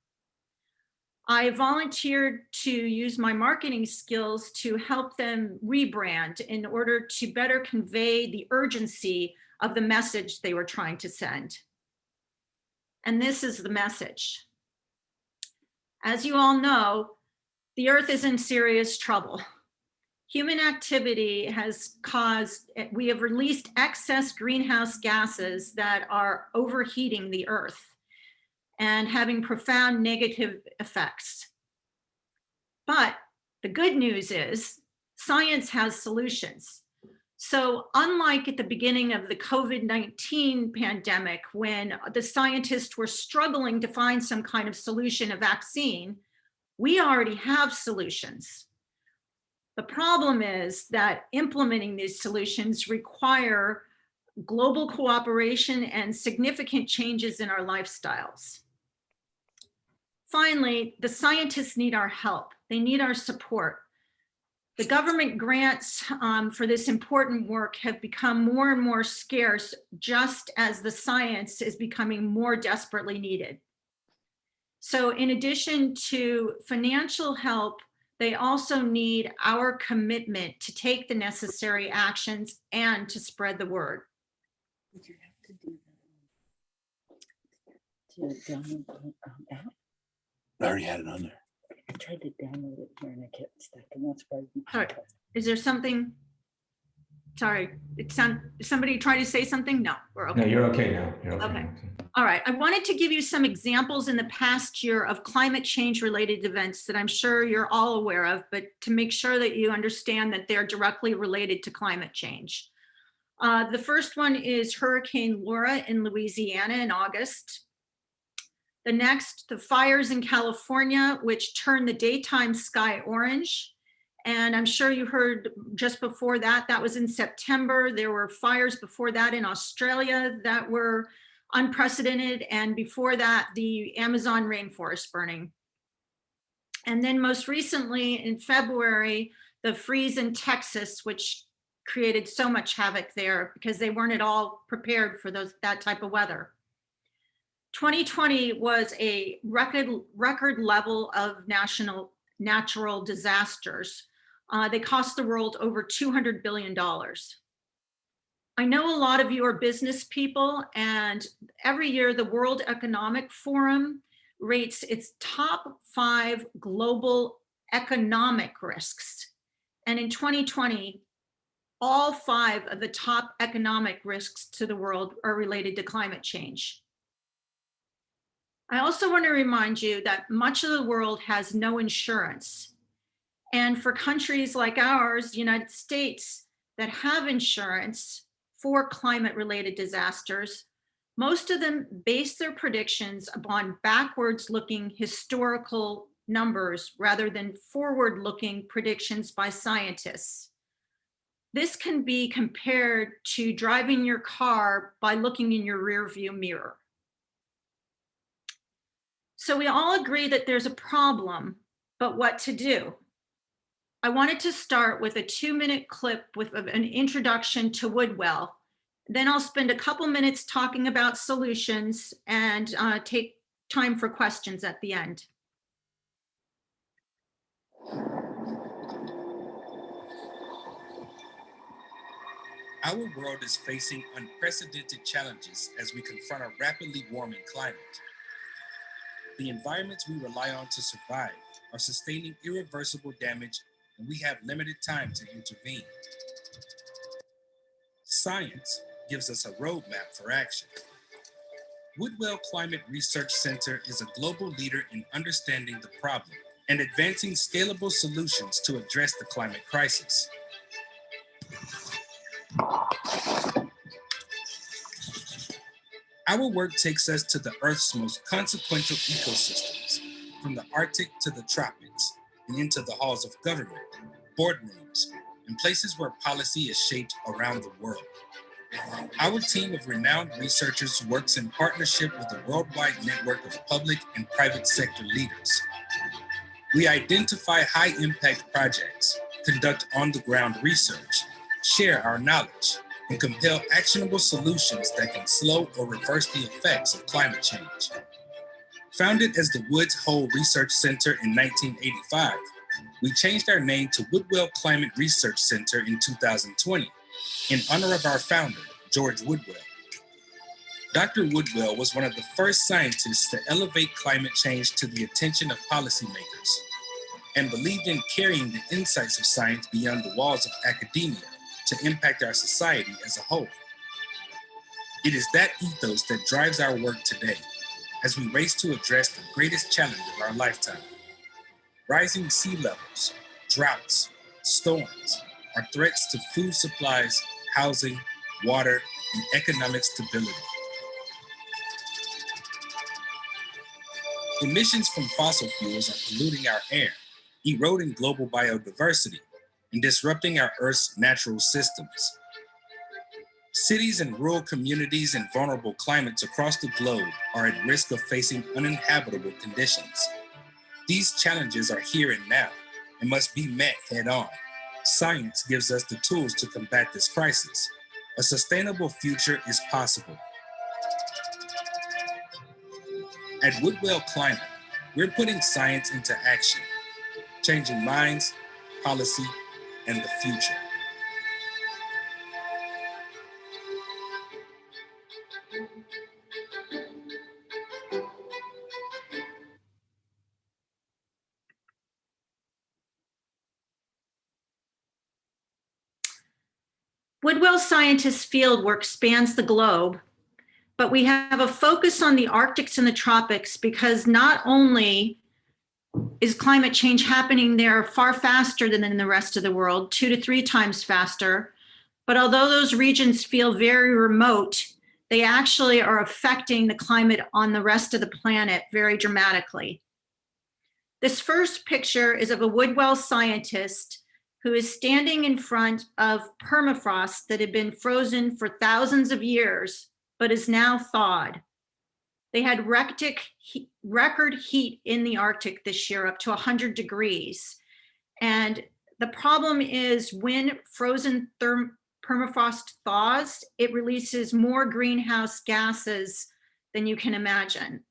I volunteered to use my marketing skills to help them rebrand in order to better convey the urgency of the message they were trying to send. And this is the message. As you all know, the Earth is in serious trouble. Human activity has we have released excess greenhouse gases that are overheating the Earth and having profound negative effects. But the good news is science has solutions. So unlike at the beginning of the COVID-19 pandemic, when the scientists were struggling to find some kind of solution, a vaccine, we already have solutions. The problem is that implementing these solutions require global cooperation and significant changes in our lifestyles. Finally, the scientists need our help. They need our support. The government grants for this important work have become more and more scarce, just as the science is becoming more desperately needed. So in addition to financial help, they also need our commitment to take the necessary actions and to spread the word. Did you have to do that to download the app? I already had it on there. I tried to download it here and I kept stuck, and that's why. Sorry, is there something? Sorry, is somebody trying to say something? No, we're okay. No, you're okay now. You're okay. Okay. Now. All right. I wanted to give you some examples in the past year of climate change related events that I'm sure you're all aware of, but to make sure that you understand that they're directly related to climate change. The first one is Hurricane Laura in Louisiana in August. The next, the fires in California, which turned the daytime sky orange. And I'm sure you heard just before that, that was in September. There were fires before that in Australia that were unprecedented. And before that, the Amazon rainforest burning. And then most recently in February, the freeze in Texas, which created so much havoc there because they weren't at all prepared for that type of weather. 2020 was a record level of natural disasters. They cost the world over $200 billion. I know a lot of you are business people, and every year the World Economic Forum rates its top 5 global economic risks. And in 2020, all 5 of the top economic risks to the world are related to climate change. I also want to remind you that much of the world has no insurance. And for countries like ours, the United States, that have insurance for climate-related disasters, most of them base their predictions upon backwards-looking historical numbers rather than forward-looking predictions by scientists. This can be compared to driving your car by looking in your rearview mirror. So we all agree that there's a problem, but what to do? I wanted to start with a 2-minute clip with an introduction to Woodwell. Then I'll spend a couple minutes talking about solutions and take time for questions at the end. Our world is facing unprecedented challenges as we confront a rapidly warming climate. The environments we rely on to survive are sustaining irreversible damage, and we have limited time to intervene. Science gives us a roadmap for action. Woodwell Climate Research Center is a global leader in understanding the problem and advancing scalable solutions to address the climate crisis. Our work takes us to the Earth's most consequential ecosystems, from the Arctic to the tropics, and into the halls of government, boardrooms, and places where policy is shaped around the world. Our team of renowned researchers works in partnership with a worldwide network of public and private sector leaders. We identify high-impact projects, conduct on-the-ground research, share our knowledge, and compel actionable solutions that can slow or reverse the effects of climate change. Founded as the Woods Hole Research Center in 1985, we changed our name to Woodwell Climate Research Center in 2020 in honor of our founder, George Woodwell. Dr. Woodwell was one of the first scientists to elevate climate change to the attention of policymakers and believed in carrying the insights of science beyond the walls of academia to impact our society as a whole. It is that ethos that drives our work today as we race to address the greatest challenge of our lifetime. Rising sea levels, droughts, storms are threats to food supplies, housing, water, and economic stability. Emissions from fossil fuels are polluting our air, eroding global biodiversity, and disrupting our Earth's natural systems. Cities and rural communities in vulnerable climates across the globe are at risk of facing uninhabitable conditions. These challenges are here and now and must be met head-on. Science gives us the tools to combat this crisis. A sustainable future is possible. At Woodwell Climate, we're putting science into action, changing minds, policy, and the future. Woodwell scientists' fieldwork spans the globe, but we have a focus on the Arctics and the tropics because not only is climate change happening there far faster than in the rest of the world, 2 to 3 times faster, but although those regions feel very remote, they actually are affecting the climate on the rest of the planet very dramatically. This first picture is of a Woodwell scientist who is standing in front of permafrost that had been frozen for thousands of years, but is now thawed. They had record heat in the Arctic this year, up to 100 degrees. And The problem is when frozen permafrost thaws, it releases more greenhouse gases than you can imagine.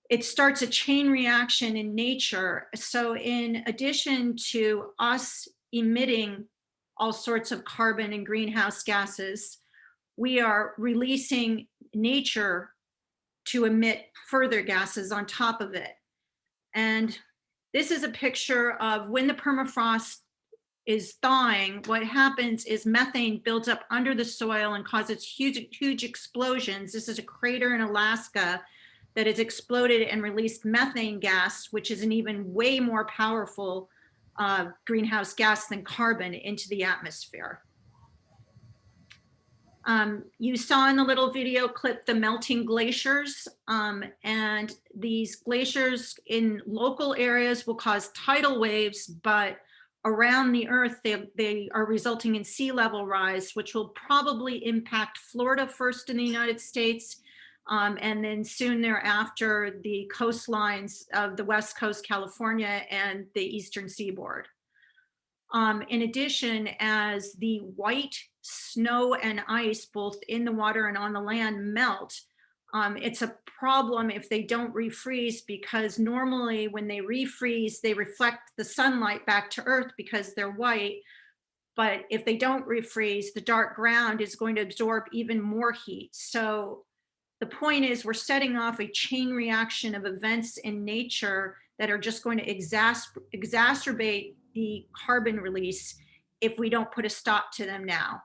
It starts a chain reaction in nature. So in addition to us emitting all sorts of carbon and greenhouse gases, we are releasing nature to emit further gases on top of it. And this is a picture of when the permafrost is thawing, what happens is methane builds up under the soil and causes huge explosions. This is a crater in Alaska that has exploded and released methane gas, which is an even way more powerful greenhouse gas than carbon into the atmosphere. You saw in the little video clip the melting glaciers, and these glaciers in local areas will cause tidal waves, but around the earth, they are resulting in sea level rise, which will probably impact Florida first in the United States, and then soon thereafter, the coastlines of the West Coast, California, and the Eastern Seaboard. In addition, as the white snow and ice, both in the water and on the land, melt, it's a problem if they don't refreeze, because normally when they refreeze, they reflect the sunlight back to Earth because they're white. But if they don't refreeze, the dark ground is going to absorb even more heat. So the point is, we're setting off a chain reaction of events in nature that are just going to exacerbate the carbon release if we don't put a stop to them now.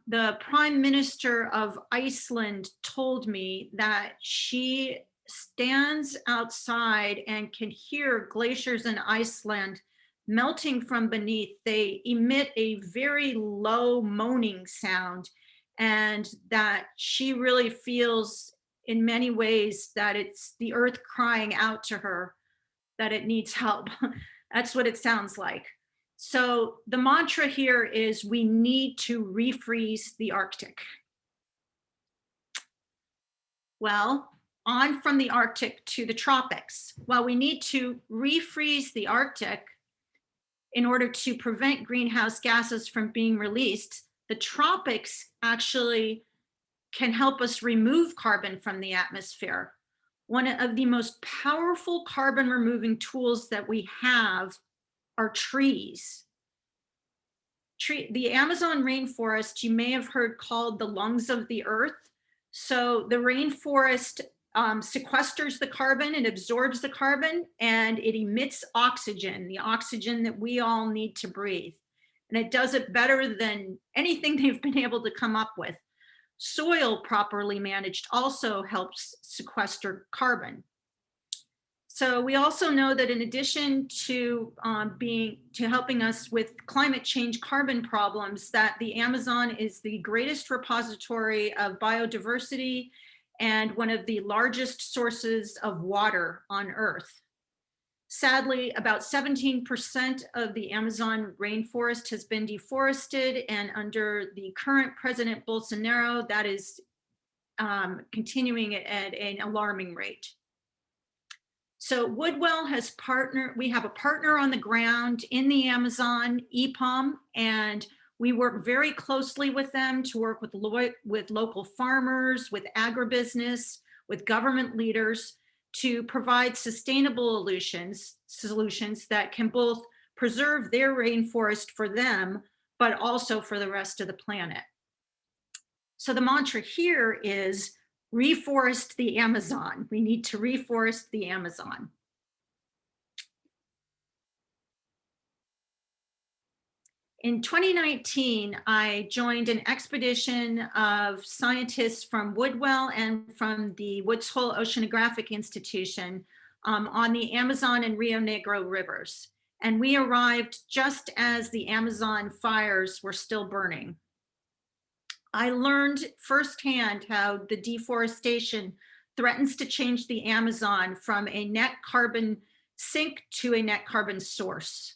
The Prime Minister of Iceland told me that she stands outside and can hear glaciers in Iceland melting from beneath. They emit a very low moaning sound, and that she really feels in many ways that it's the earth crying out to her that it needs help. That's what it sounds like. So the mantra here is we need to refreeze the Arctic. Well, on from the Arctic to the tropics. While we need to refreeze the Arctic in order to prevent greenhouse gases from being released, the tropics actually can help us remove carbon from the atmosphere. One of the most powerful carbon removing tools that we have are trees. The Amazon rainforest, you may have heard called the lungs of the earth. So the rainforest sequesters the carbon and absorbs the carbon, and it emits oxygen, the oxygen that we all need to breathe. And it does it better than anything they've been able to come up with. Soil properly managed also helps sequester carbon. So we also know that in addition to helping us with climate change carbon problems, that the Amazon is the greatest repository of biodiversity and one of the largest sources of water on Earth. Sadly, about 17% of the Amazon rainforest has been deforested, and under the current President Bolsonaro, that is continuing at an alarming rate. So Woodwell has partnered, we have a partner on the ground in the Amazon, EPOM, and we work very closely with them to work with local farmers, with agribusiness, with government leaders to provide sustainable solutions that can both preserve their rainforest for them, but also for the rest of the planet. So the mantra here is reforest the Amazon. We need to reforest the Amazon. In 2019, I joined an expedition of scientists from Woodwell and from the Woods Hole Oceanographic Institution on the Amazon and Rio Negro rivers. And we arrived just as the Amazon fires were still burning. I learned firsthand how the deforestation threatens to change the Amazon from a net carbon sink to a net carbon source.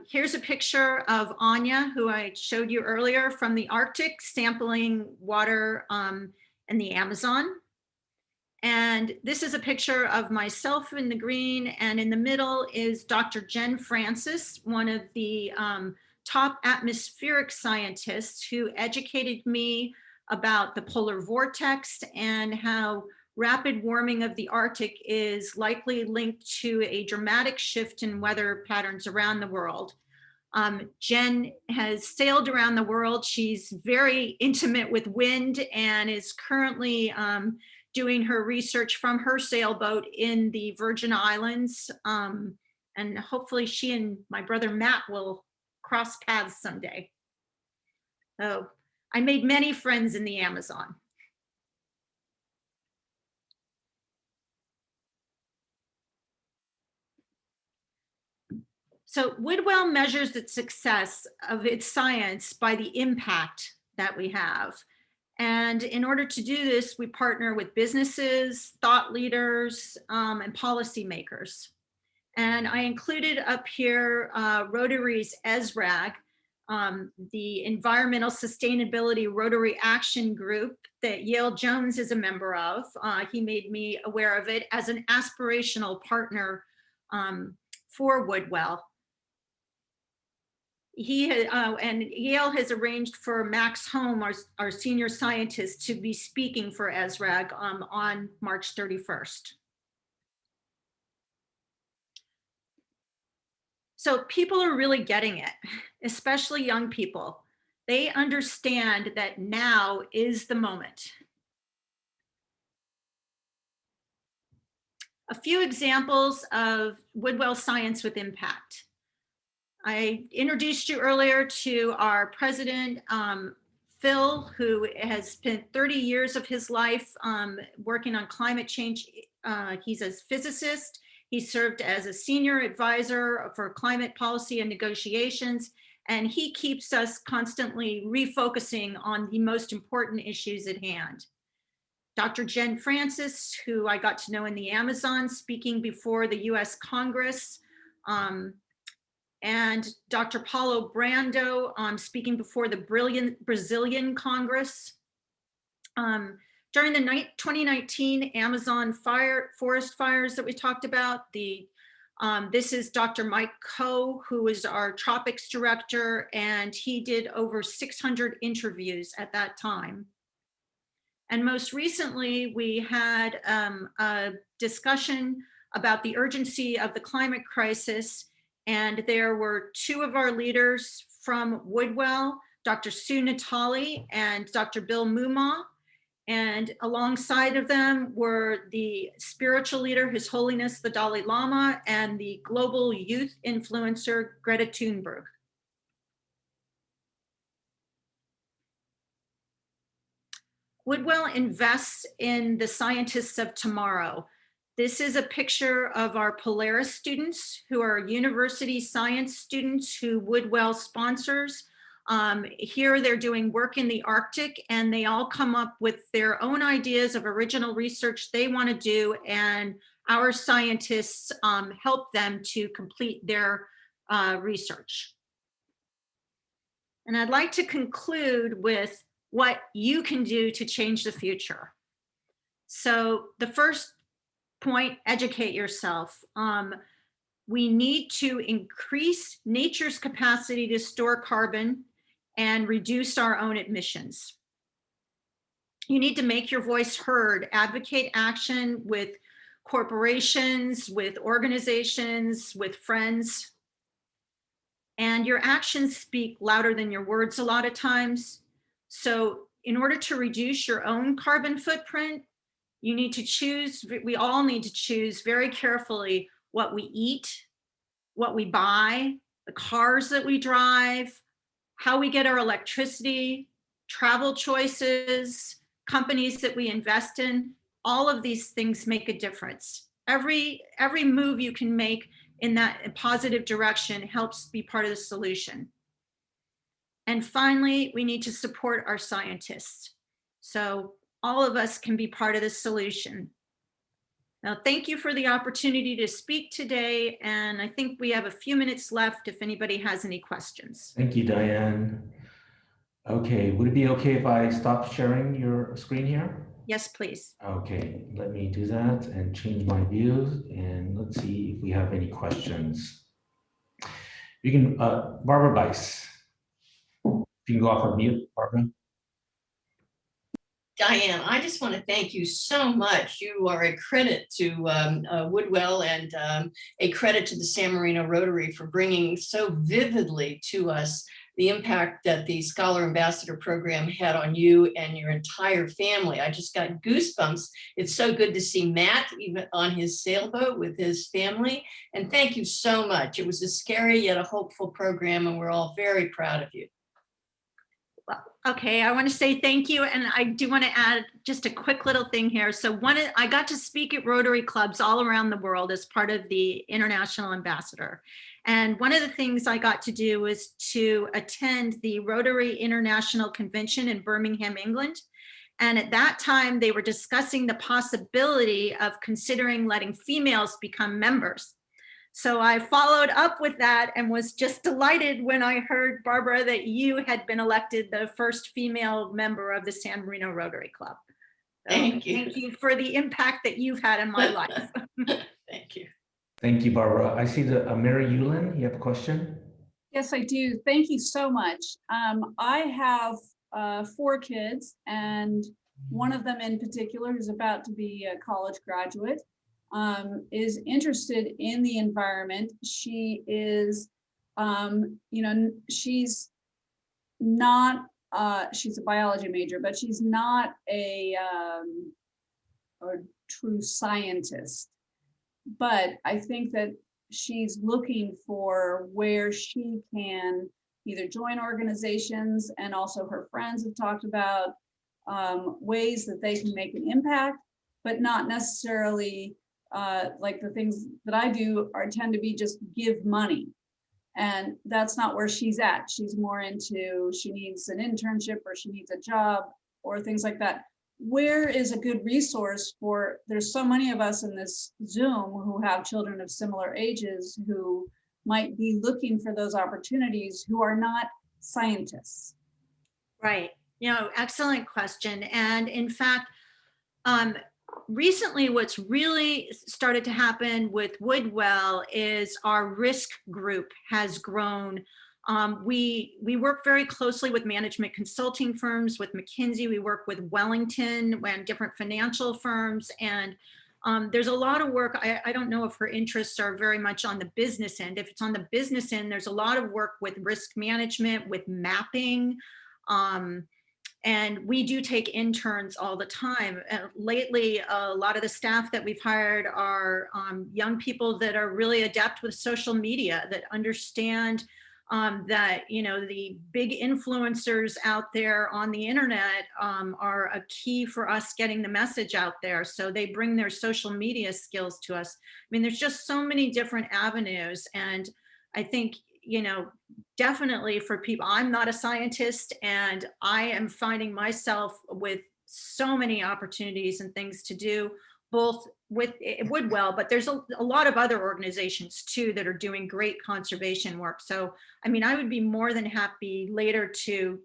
Here's a picture of Anya, who I showed you earlier, from the Arctic, sampling water in the Amazon. And this is a picture of myself in the green, and in the middle is Dr. Jen Francis, one of the top atmospheric scientists who educated me about the polar vortex and how rapid warming of the Arctic is likely linked to a dramatic shift in weather patterns around the world. Jen has sailed around the world. She's very intimate with wind and is currently doing her research from her sailboat in the Virgin Islands. And hopefully she and my brother Matt will cross paths someday. So I made many friends in the Amazon. So Woodwell measures the success of its science by the impact that we have. And in order to do this, we partner with businesses, thought leaders, and policymakers. And I included up here Rotary's ESRAG, the Environmental Sustainability Rotary Action Group that Yale Jones is a member of. He made me aware of it as an aspirational partner for Woodwell. He had, and Yale has arranged for Max Holm, our senior scientist, to be speaking for ESRAG on March 31st. So people are really getting it, especially young people. They understand that now is the moment. A few examples of Woodwell science with impact. I introduced you earlier to our president, Phil, who has spent 30 years of his life working on climate change. He's a physicist. He served as a senior advisor for climate policy and negotiations, and he keeps us constantly refocusing on the most important issues at hand. Dr. Jen Francis, who I got to know in the Amazon, speaking before the US Congress, and Dr. Paulo Brando speaking before the Brazilian Congress. During the 2019 Amazon forest fires that we talked about, this is Dr. Mike Coe, who is our tropics director, and he did over 600 interviews at that time. And most recently, we had a discussion about the urgency of the climate crisis. And there were two of our leaders from Woodwell, Dr. Sue Natali and Dr. Bill Muma. And alongside of them were the spiritual leader, His Holiness the Dalai Lama, and the global youth influencer, Greta Thunberg. Woodwell invests in the scientists of tomorrow. This is a picture of our Polaris students, who are university science students who Woodwell sponsors. Here they're doing work in the Arctic, and they all come up with their own ideas of original research they want to do, and our scientists help them to complete their research. And I'd like to conclude with what you can do to change the future. So the first point, educate yourself. We need to increase nature's capacity to store carbon and reduce our own emissions. You need to make your voice heard, advocate action with corporations, with organizations, with friends. And your actions speak louder than your words a lot of times. So in order to reduce your own carbon footprint, you need to choose, we all need to choose very carefully what we eat, what we buy, the cars that we drive, how we get our electricity, travel choices, companies that we invest in. All of these things make a difference. Every move you can make in that positive direction helps be part of the solution. And finally, we need to support our scientists. So all of us can be part of the solution. Now, thank you for the opportunity to speak today. And I think we have a few minutes left if anybody has any questions. Thank you, Diane. Okay, would it be okay if I stop sharing your screen here? Yes, please. Okay, let me do that and change my views, and let's see if we have any questions. You can, Barbara Bice. You can go off of mute, Barbara. Diane, I just want to thank you so much. You are a credit to Woodwell and a credit to the San Marino Rotary for bringing so vividly to us the impact that the Scholar Ambassador program had on you and your entire family. I just got goosebumps. It's so good to see Matt even on his sailboat with his family. And thank you so much. It was a scary yet a hopeful program, and we're all very proud of you. Okay, I want to say thank you, and I do want to add just a quick little thing here. So I got to speak at Rotary clubs all around the world as part of the International Ambassador. And one of the things I got to do was to attend the Rotary International Convention in Birmingham, England. And at that time, they were discussing the possibility of considering letting females become members. So I followed up with that and was just delighted when I heard, Barbara, that you had been elected the first female member of the San Marino Rotary Club. So Thank you. Thank you for the impact that you've had in my life. Thank you. Thank you, Barbara. I see the Mary Yulin, you have a question? Yes, I do. Thank you so much. I have 4 kids, and one of them in particular, who's about to be a college graduate, is interested in the environment. She is, she's not, she's a biology major, but she's not a true scientist. But I think that she's looking for where she can either join organizations, and also her friends have talked about ways that they can make an impact, but not necessarily like the things that I do tend to be just give money. And that's not where she's at. She's more into, she needs an internship or she needs a job or things like that. Where is a good resource for, there's so many of us in this Zoom who have children of similar ages who might be looking for those opportunities, who are not scientists. Right. Excellent question. And in fact, recently what's really started to happen with Woodwell is our risk group has grown. We work very closely with management consulting firms, with McKinsey. We work with Wellington and different financial firms. And there's a lot of work. I don't know if her interests are very much on the business end. If it's on the business end, there's a lot of work with risk management, with mapping. And we do take interns all the time. Lately, a lot of the staff that we've hired are young people that are really adept with social media, that understand that, the big influencers out there on the internet are a key for us getting the message out there. So they bring their social media skills to us. I mean, there's just so many different avenues. And I think, definitely for people, I'm not a scientist, and I am finding myself with so many opportunities and things to do, both with Woodwell, but there's a lot of other organizations too that are doing great conservation work. So, I mean, I would be more than happy later to,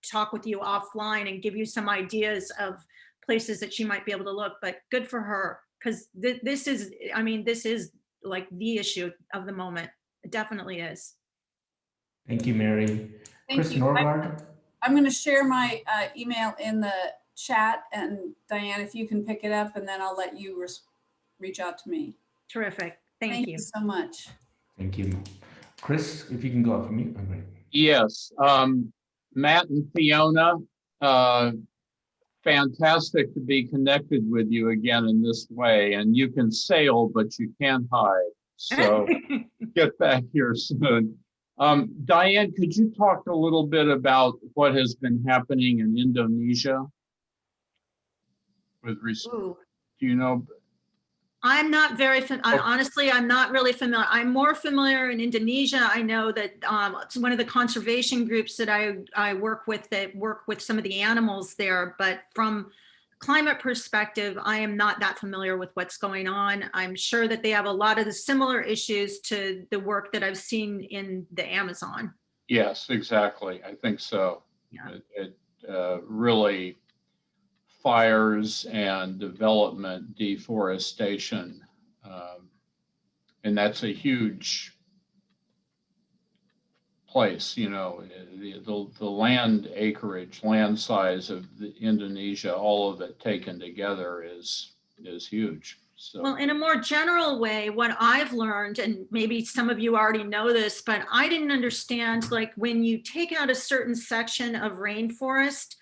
talk with you offline and give you some ideas of places that she might be able to look, but good for her. Because this is like the issue of the moment. It definitely is. Thank you, Mary. Thank Chris you. Norgard. I'm going to share my email in the chat, and Diane, if you can pick it up, and then I'll let you reach out to me. Terrific. Thank you so much. Thank you. Chris, if you can go off mute. Great. Yes, Matt and Fiona, fantastic to be connected with you again in this way. And you can sail, but you can't hide. So get back here soon. Diane, could you talk a little bit about what has been happening in Indonesia? With respect, do you know? I'm not very, honestly, I'm not really familiar. I'm more familiar in Indonesia. I know that it's one of the conservation groups that I work with that work with some of the animals there, but from climate perspective, I am not that familiar with what's going on. I'm sure that they have a lot of the similar issues to the work that I've seen in the Amazon. Yes, exactly. I think so. Yeah. It really fires and development, deforestation. And that's a huge place, you know, the land acreage, land size of Indonesia, all of it taken together is huge. So. Well, in a more general way, what I've learned, and maybe some of you already know this, but I didn't understand, like when you take out a certain section of rainforest,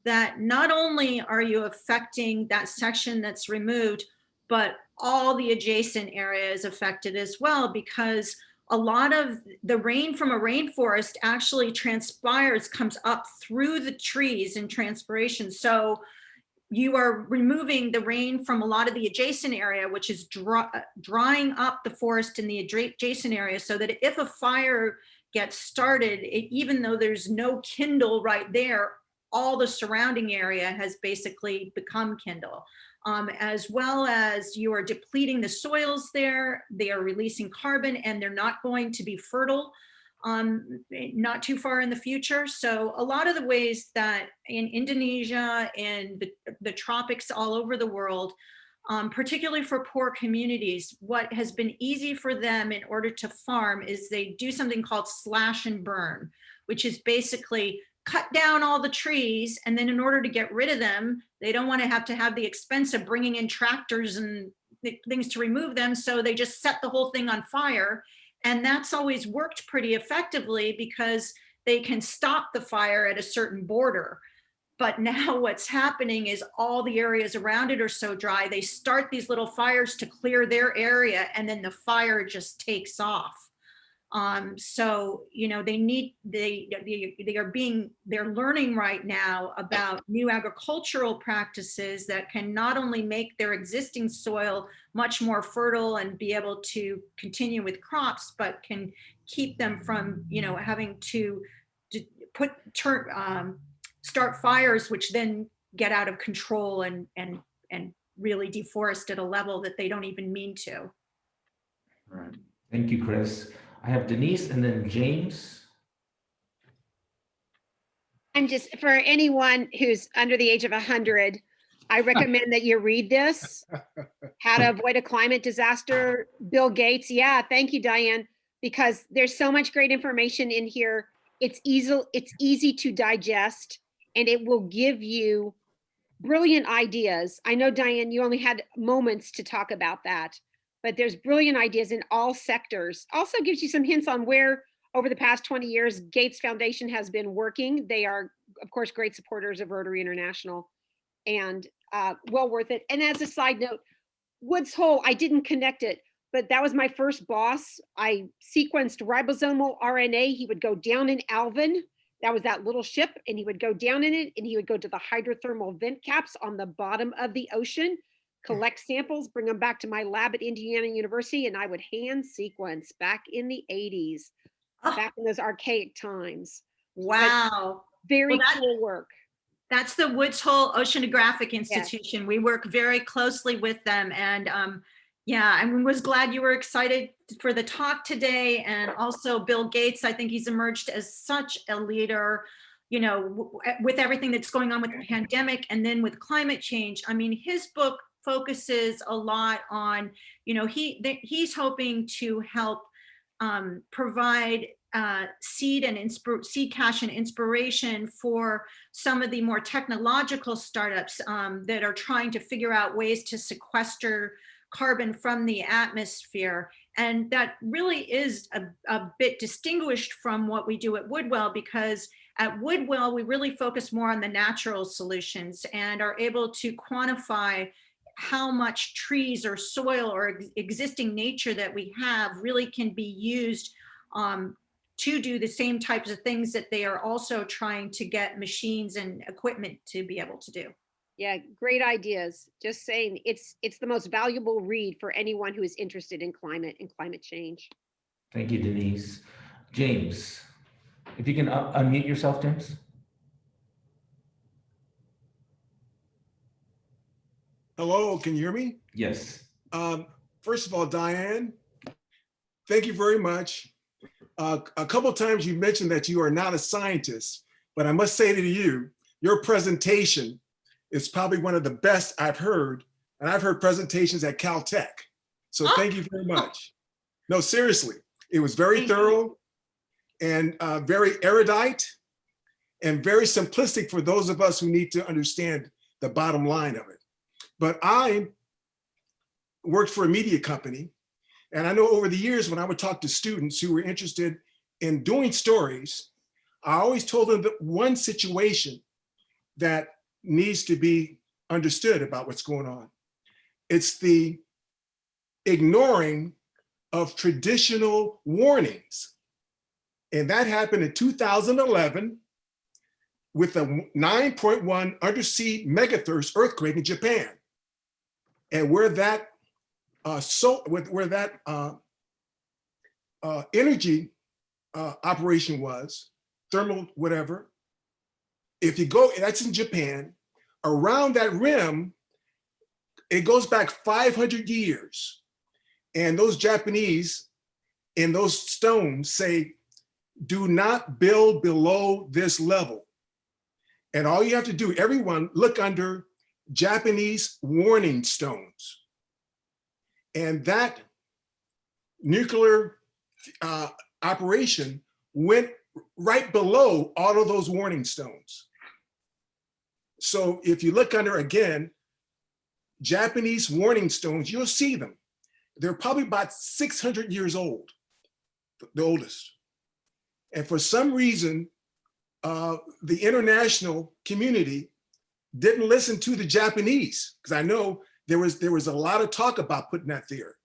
that not only are you affecting that section that's removed, but all the adjacent area is affected as well, because a lot of the rain from a rainforest actually transpires, comes up through the trees in transpiration. So you are removing the rain from a lot of the adjacent area, which is drying up the forest in the adjacent area, so that if a fire gets started, even though there's no kindle right there, all the surrounding area has basically become kindle. As well as you are depleting the soils there, they are releasing carbon, and they're not going to be fertile not too far in the future. So a lot of the ways that in Indonesia and the tropics all over the world, particularly for poor communities, what has been easy for them in order to farm is they do something called slash and burn, which is basically cut down all the trees, and then in order to get rid of them, they don't want to have the expense of bringing in tractors and things to remove them, so they just set the whole thing on fire. And that's always worked pretty effectively because they can stop the fire at a certain border. But now what's happening is all the areas around it are so dry, they start these little fires to clear their area, and then the fire just takes off. So, you know, they're learning right now about new agricultural practices that can not only make their existing soil much more fertile and be able to continue with crops, but can keep them from, you know, having to start fires, which then get out of control and really deforest at a level that they don't even mean to. All right. Thank you, Chris. I have Denise and then James. I'm just, for anyone who's under the age of 100, I recommend that you read this, How to Avoid a Climate Disaster, Bill Gates. Yeah, thank you, Diane, because there's so much great information in here. It's easy to digest, and it will give you brilliant ideas. I know, Diane, you only had moments to talk about that, but there's brilliant ideas in all sectors. Also gives you some hints on where, over the past 20 years, Gates Foundation has been working. They are, of course, great supporters of Rotary International, and well worth it. And as a side note, Woods Hole, I didn't connect it, but that was my first boss. I sequenced ribosomal RNA. He would go down in Alvin. That was that little ship, and he would go down in it, and he would go to the hydrothermal vent caps on the bottom of the ocean, collect samples, bring them back to my lab at Indiana University, and I would hand sequence back in the 80s, back in those archaic times. Wow. Very cool work. That's the Woods Hole Oceanographic Institution. Yes. We work very closely with them. And yeah, I was glad you were excited for the talk today. And also Bill Gates, I think he's emerged as such a leader, you know, with everything that's going on with the pandemic and then with climate change. I mean, his book focuses a lot on, you know, he's hoping to help provide seed cash and inspiration for some of the more technological startups that are trying to figure out ways to sequester carbon from the atmosphere. And that really is a bit distinguished from what we do at Woodwell, because at Woodwell, we really focus more on the natural solutions and are able to quantify how much trees or soil or existing nature that we have really can be used to do the same types of things that they are also trying to get machines and equipment to be able to do. Yeah, great ideas. Just saying, it's the most valuable read for anyone who is interested in climate and climate change. Thank you, Denise. James, if you can unmute yourself, James. Hello, can you hear me? Yes. First of all, Diane, thank you very much. A couple of times you mentioned that you are not a scientist, but I must say to you, your presentation is probably one of the best I've heard. And I've heard presentations at Caltech. So thank you very much. No, seriously, it was very thorough and very erudite and very simplistic for those of us who need to understand the bottom line of it. But I worked for a media company, and I know over the years when I would talk to students who were interested in doing stories, I always told them that one situation that needs to be understood about what's going on. It's the ignoring of traditional warnings. And that happened in 2011 with a 9.1 undersea megathirst earthquake in Japan. And where that energy operation was, thermal whatever, if you go, that's in Japan, around that rim, it goes back 500 years. And those Japanese in those stones say, do not build below this level. And all you have to do, everyone look under Japanese warning stones. And that nuclear operation went right below all of those warning stones. So if you look under, again, Japanese warning stones, you'll see them. They're probably about 600 years old, the oldest. And for some reason, the international community didn't listen to the Japanese, because I know there was a lot of talk about putting that there,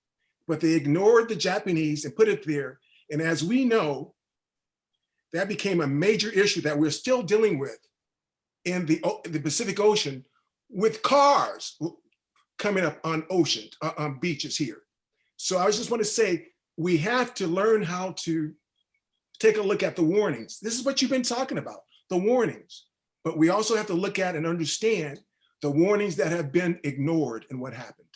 but they ignored the Japanese and put it there. And as we know, that became a major issue that we're still dealing with in the Pacific Ocean, with cars coming up on beaches here. So I just want to say, we have to learn how to take a look at the warnings. This is what you've been talking about, the warnings. But we also have to look at and understand the warnings that have been ignored and what happened.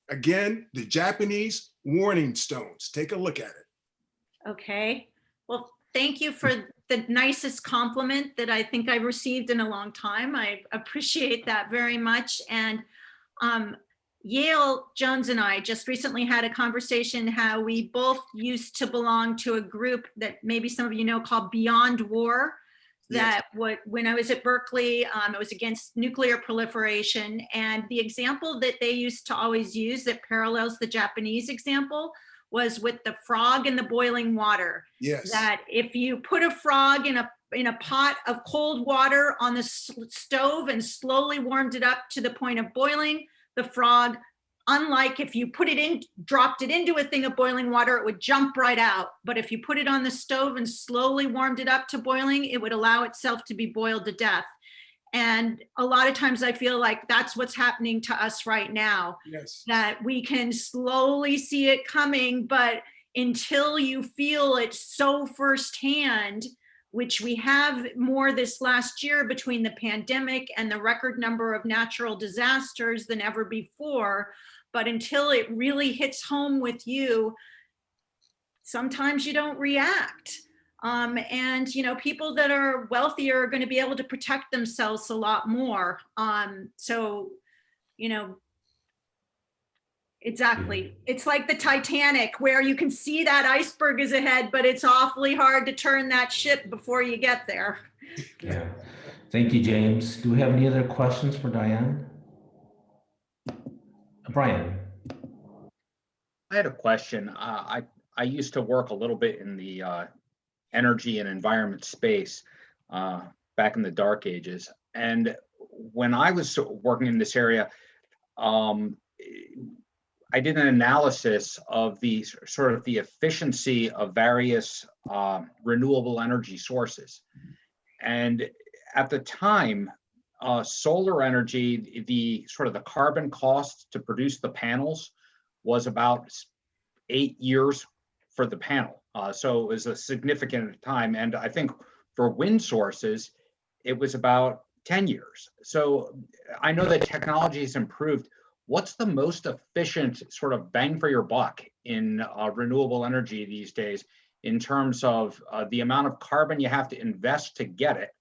Again, the Japanese warning stones. Take a look at it. Okay. Well, thank you for the nicest compliment that I think I've received in a long time. I appreciate that very much. And Yale Jones and I just recently had a conversation how we both used to belong to a group that maybe some of you know called Beyond War. That when I was at Berkeley, it was against nuclear proliferation. And the example that they used to always use that parallels the Japanese example was with the frog in the boiling water. Yes. That if you put a frog in a pot of cold water on the stove and slowly warmed it up to the point of boiling, the frog, unlike if you put it in, dropped it into a thing of boiling water, it would jump right out. But if you put it on the stove and slowly warmed it up to boiling, it would allow itself to be boiled to death. And a lot of times I feel like that's what's happening to us right now. Yes. That we can slowly see it coming, but until you feel it so firsthand, which we have more this last year between the pandemic and the record number of natural disasters than ever before. But until it really hits home with you, sometimes you don't react. And you know, people that are wealthier are going to be able to protect themselves a lot more. So, you know, exactly. It's like the Titanic, where you can see that iceberg is ahead, but it's awfully hard to turn that ship before you get there. Yeah. Thank you, James. Do we have any other questions for Dianne? Brian. I had a question. I used to work a little bit in the energy and environment space back in the dark ages. And when I was working in this area, I did an analysis of the sort of the efficiency of various renewable energy sources. And at the time, solar energy, the sort of the carbon cost to produce the panels was about 8 years for the panel. So it was a significant time. And I think for wind sources, it was about 10 years. So I know that technology has improved. What's the most efficient sort of bang for your buck in renewable energy these days in terms of the amount of carbon you have to invest to get it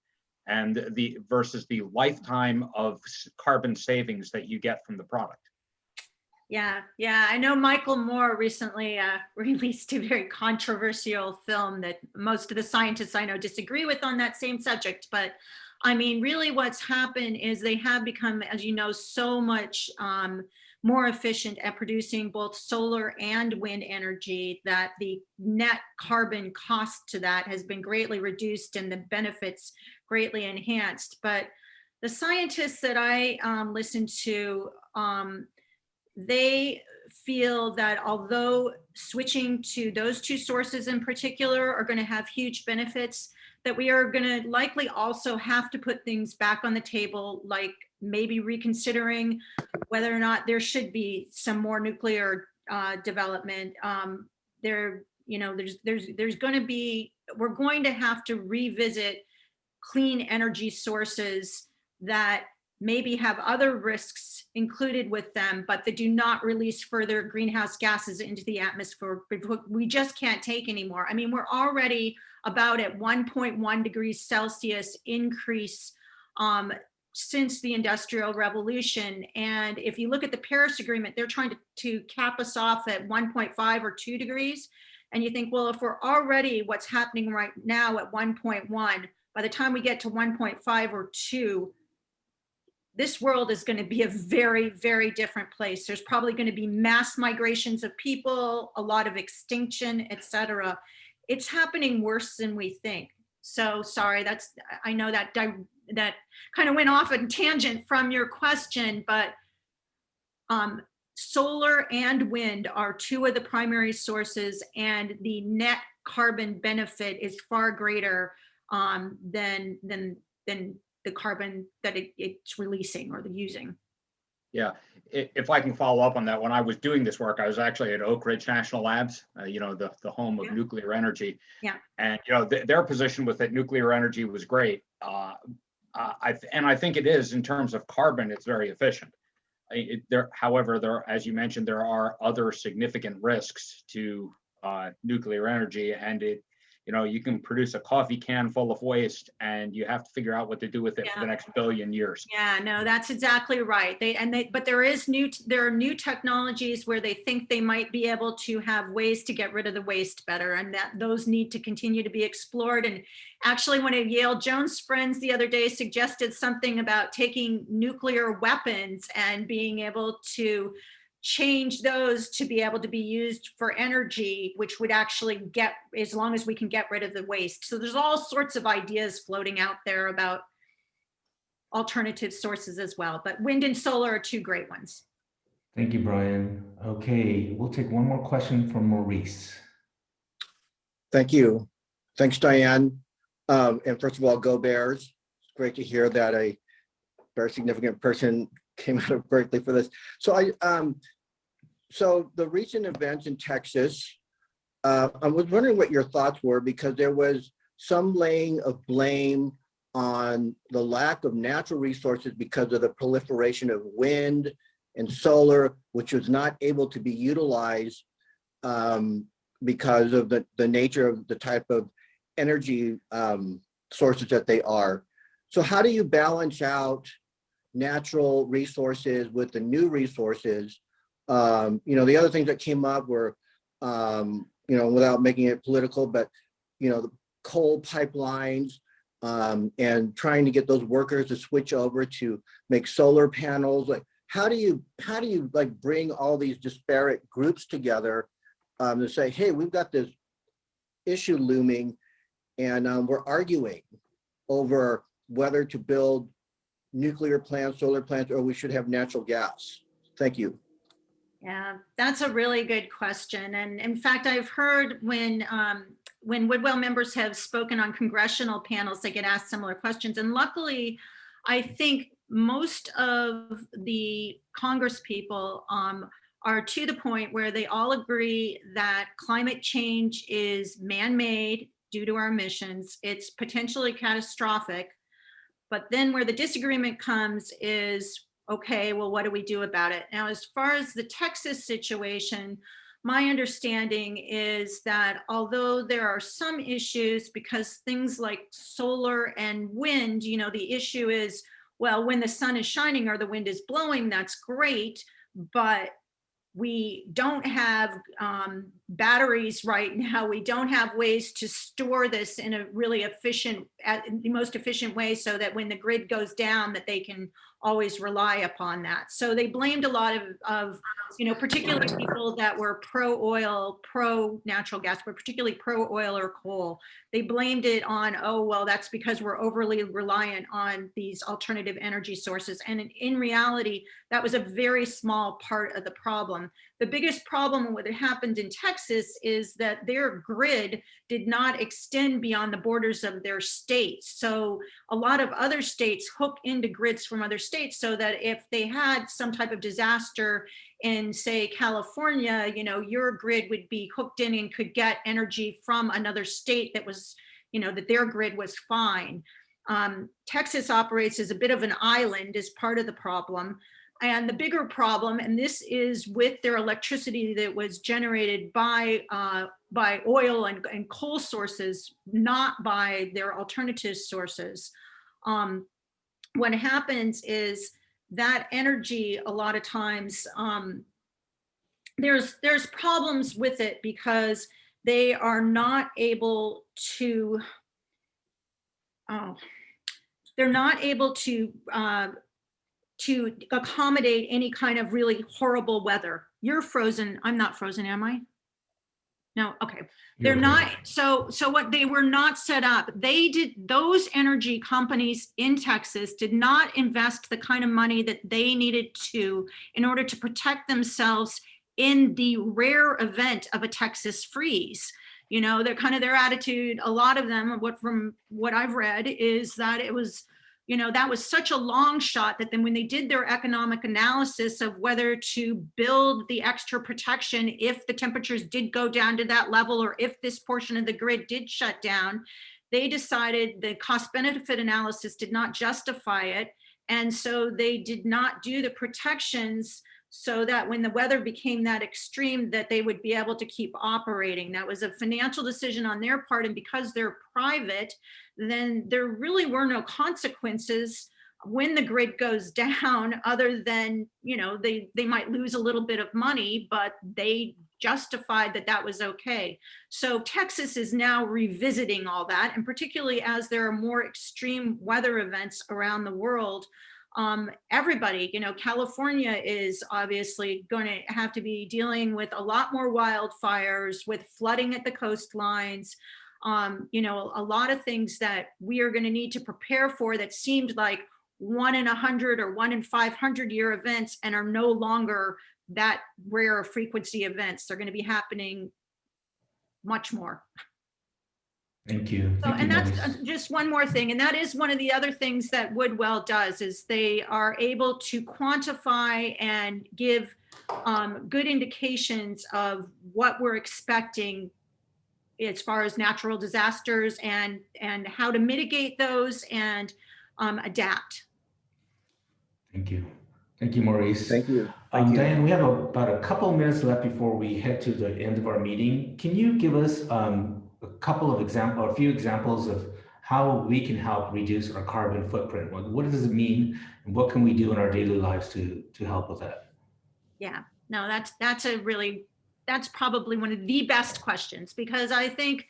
and the versus the lifetime of carbon savings that you get from the product. Yeah, I know Michael Moore recently released a very controversial film that most of the scientists I know disagree with on that same subject. But I mean, really what's happened is they have become, as you know, so much more efficient at producing both solar and wind energy that the net carbon cost to that has been greatly reduced and the benefits greatly enhanced. But the scientists that I listen to, they feel that although switching to those two sources in particular are going to have huge benefits, that we are going to likely also have to put things back on the table, like maybe reconsidering whether or not there should be some more nuclear development. There's going to be, we're going to have to revisit clean energy sources that maybe have other risks included with them, but that do not release further greenhouse gases into the atmosphere. We just can't take anymore. I mean, we're already about at 1.1 degrees Celsius increase since the Industrial Revolution. And if you look at the Paris Agreement, they're trying to cap us off at 1.5 or 2 degrees. And you think, well, if we're already what's happening right now at 1.1, by the time we get to 1.5 or 2, this world is going to be a very, very different place. There's probably going to be mass migrations of people, a lot of extinction, etc. It's happening worse than we think. So sorry, I know that kind of went off a tangent from your question, but solar and wind are two of the primary sources, and the net carbon benefit is far greater than the carbon that it's releasing or the using. Yeah, if I can follow up on that, when I was doing this work, I was actually at Oak Ridge National Labs, the home of nuclear energy. Yeah. And their position with that nuclear energy was great. And I think it is in terms of carbon, it's very efficient. However, as you mentioned, there are other significant risks to nuclear energy, and you can produce a coffee can full of waste, and you have to figure out what to do with it for the next billion years. Yeah, no, that's exactly right. But there are new technologies where they think they might be able to have ways to get rid of the waste better, and that those need to continue to be explored. And actually, one of Yale Jones' friends the other day suggested something about taking nuclear weapons and being able to change those to be able to be used for energy, which would actually get, as long as we can get rid of the waste. So there's all sorts of ideas floating out there about alternative sources as well, but wind and solar are two great ones. Thank you, Brian. Okay, we'll take one more question from Maurice. Thank you. Thanks, Diane. And first of all, go Bears. It's great to hear that a very significant person came out of Berkeley for this. So the recent events in Texas, I was wondering what your thoughts were, because there was some laying of blame on the lack of natural resources because of the proliferation of wind and solar, which was not able to be utilized because of the nature of the type of energy sources that they are. So how do you balance out natural resources with the new resources? The other things that came up were, without making it political, but, the coal pipelines and trying to get those workers to switch over to make solar panels. Like, how do you like bring all these disparate groups together to say, hey, we've got this issue looming, and we're arguing over whether to build nuclear plants, solar plants, or we should have natural gas? Thank you. Yeah, that's a really good question. And in fact, I've heard when Woodwell members have spoken on congressional panels, they get asked similar questions. And luckily, I think most of the Congress people are to the point where they all agree that climate change is man-made due to our emissions. It's potentially catastrophic. But then where the disagreement comes is, okay, well, what do we do about it? Now, as far as the Texas situation, my understanding is that although there are some issues, because things like solar and wind, the issue is, well, when the sun is shining or the wind is blowing, that's great, but we don't have batteries right now. We don't have ways to store this in a really efficient, the most efficient way, so that when the grid goes down, that they can always rely upon that. So they blamed a lot of particularly people that were pro-oil, pro-natural gas, but particularly pro-oil or coal. They blamed it on, oh, well, that's because we're overly reliant on these alternative energy sources. And in reality, that was a very small part of the problem. The biggest problem with what happened in Texas is that their grid did not extend beyond the borders of their states. So a lot of other states hook into grids from other states, so that if they had some type of disaster in, say, California, your grid would be hooked in and could get energy from another state that was, that their grid was fine. Texas operates as a bit of an island, is part of the problem. And the bigger problem, and this is with their electricity that was generated by oil and coal sources, not by their alternative sources. What happens is that energy, a lot of times, there's problems with it because they are not able to, to accommodate any kind of really horrible weather. You're frozen. I'm not frozen, am I? No, okay. They're not, so what they were not set up, those energy companies in Texas did not invest the kind of money that they needed to in order to protect themselves in the rare event of a Texas freeze. They're kind of their attitude, a lot of them, from what I've read, is that it was, that was such a long shot that then when they did their economic analysis of whether to build the extra protection if the temperatures did go down to that level, or if this portion of the grid did shut down, they decided the cost benefit analysis did not justify it. And so they did not do the protections so that when the weather became that extreme, that they would be able to keep operating. That was a financial decision on their part. And because they're private, then there really were no consequences when the grid goes down, other than, they might lose a little bit of money, but they justified that that was okay. So Texas is now revisiting all that. And particularly as there are more extreme weather events around the world, everybody, California is obviously going to have to be dealing with a lot more wildfires, with flooding at the coastlines, a lot of things that we are going to need to prepare for that seemed like 1 in 100 or 1 in 500 year events, and are no longer that rare frequency events. They're going to be happening much more. Thank you. So, Thank and you, that's Maurice. just one more thing. And that is one of the other things that Woodwell does, is they are able to quantify and give good indications of what we're expecting as far as natural disasters and how to mitigate those and adapt. Thank you. Thank you, Maurice. Thank you. Thank you. Diane, we have about a couple of minutes left before we head to the end of our meeting. Can you give us a few examples of how we can help reduce our carbon footprint? What does it mean, and what can we do in our daily lives to help with that? Yeah, no, that's probably one of the best questions, because I think,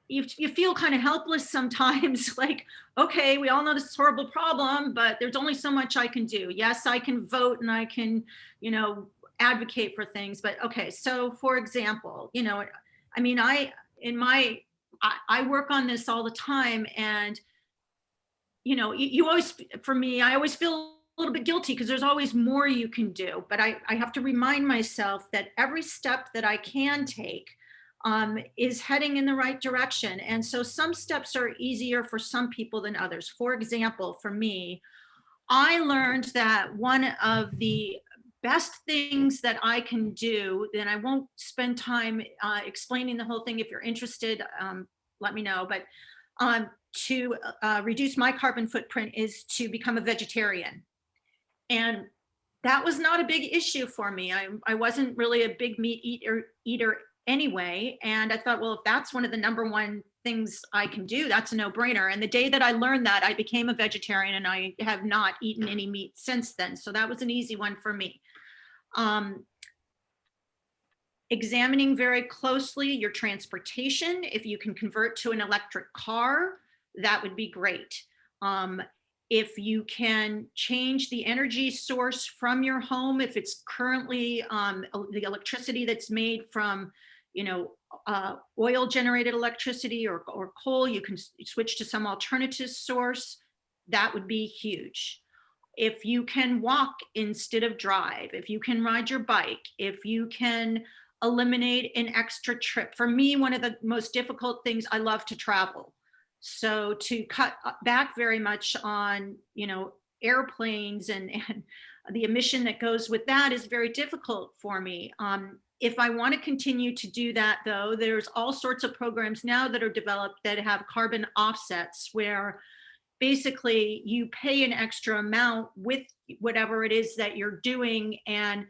you feel kind of helpless sometimes, like, okay, we all know this is a horrible problem, but there's only so much I can do. Yes, I can vote and I can, advocate for things, but okay. So for example, I work on this all the time, and, you always, for me, I always feel a little bit guilty because there's always more you can do, but I have to remind myself that every step that I can take is heading in the right direction. And so some steps are easier for some people than others. For example, for me, I learned that one of the best things that I can do, and I won't spend time explaining the whole thing. If you're interested, let me know. But to reduce my carbon footprint is to become a vegetarian. And that was not a big issue for me. I wasn't really a big meat eater anyway. And I thought, well, if that's one of the number one things I can do, that's a no-brainer. And the day that I learned that, I became a vegetarian, and I have not eaten any meat since then. So that was an easy one for me. Examining very closely your transportation. If you can convert to an electric car, that would be great. If you can change the energy source from your home, if it's currently the electricity that's made from, oil generated electricity or coal, you can switch to some alternative source. That would be huge. If you can walk instead of drive, if you can ride your bike, if you can eliminate an extra trip. For me, one of the most difficult things, I love to travel. So to cut back very much on, airplanes and the emission that goes with that is very difficult for me. If I want to continue to do that, though, there's all sorts of programs now that are developed that have carbon offsets, where basically you pay an extra amount with whatever it is that you're doing, and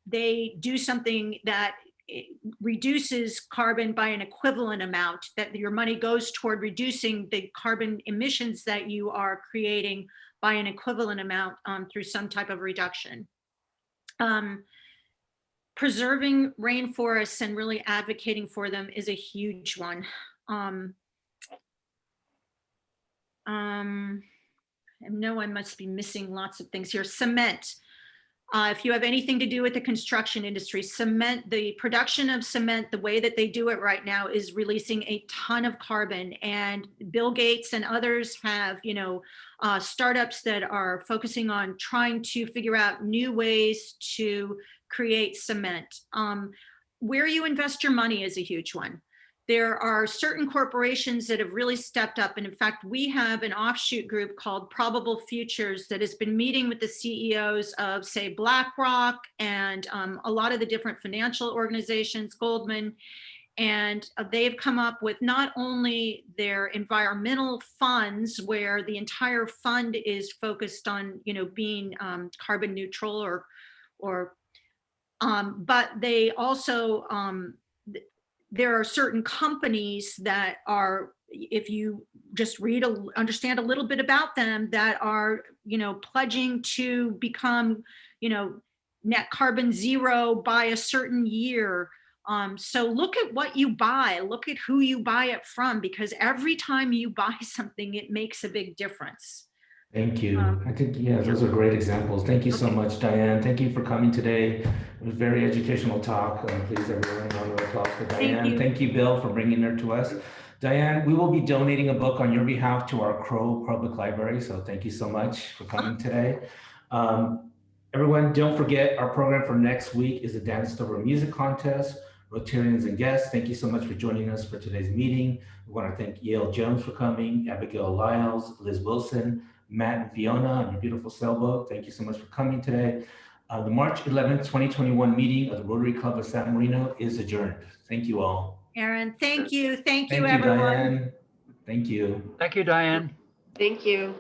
they do something that reduces carbon by an equivalent amount, that your money goes toward reducing the carbon emissions that you are creating by an equivalent amount through some type of reduction. Preserving rainforests and really advocating for them is a huge one. I know I must be missing lots of things here. Cement. If you have anything to do with the construction industry, cement, the production of cement, the way that they do it right now is releasing a ton of carbon. And Bill Gates and others have, startups that are focusing on trying to figure out new ways to create cement. Where you invest your money is a huge one. There are certain corporations that have really stepped up. And in fact, we have an offshoot group called Probable Futures that has been meeting with the CEOs of, say, BlackRock and a lot of the different financial organizations, Goldman. And they've come up with not only their environmental funds, where the entire fund is focused on, being carbon neutral but they also, there are certain companies that are, if you just understand a little bit about them, that are, pledging to become, net carbon zero by a certain year. So look at what you buy, look at who you buy it from, because every time you buy something, it makes a big difference. Thank you. I think, those are great examples. Thank you so much, Diane. Thank you for coming today. It was a very educational talk. Please, everyone, round of applause for Diane. Thank you, Bill, for bringing her to us. Diane, we will be donating a book on your behalf to our Crow Public Library. So thank you so much for coming today. Everyone, don't forget our program for next week is the Dance Over Music Contest. Rotarians and guests, thank you so much for joining us for today's meeting. We want to thank Yale Jones for coming, Abigail Lyles, Liz Wilson, Matt and Fiona on your beautiful sailboat. Thank you so much for coming today. The March 11th, 2021 meeting of the Rotary Club of San Marino is adjourned. Thank you all. Aaron, thank you. Thank you, Thank you, everyone. Diane. Thank you. Thank you, Diane. Thank you.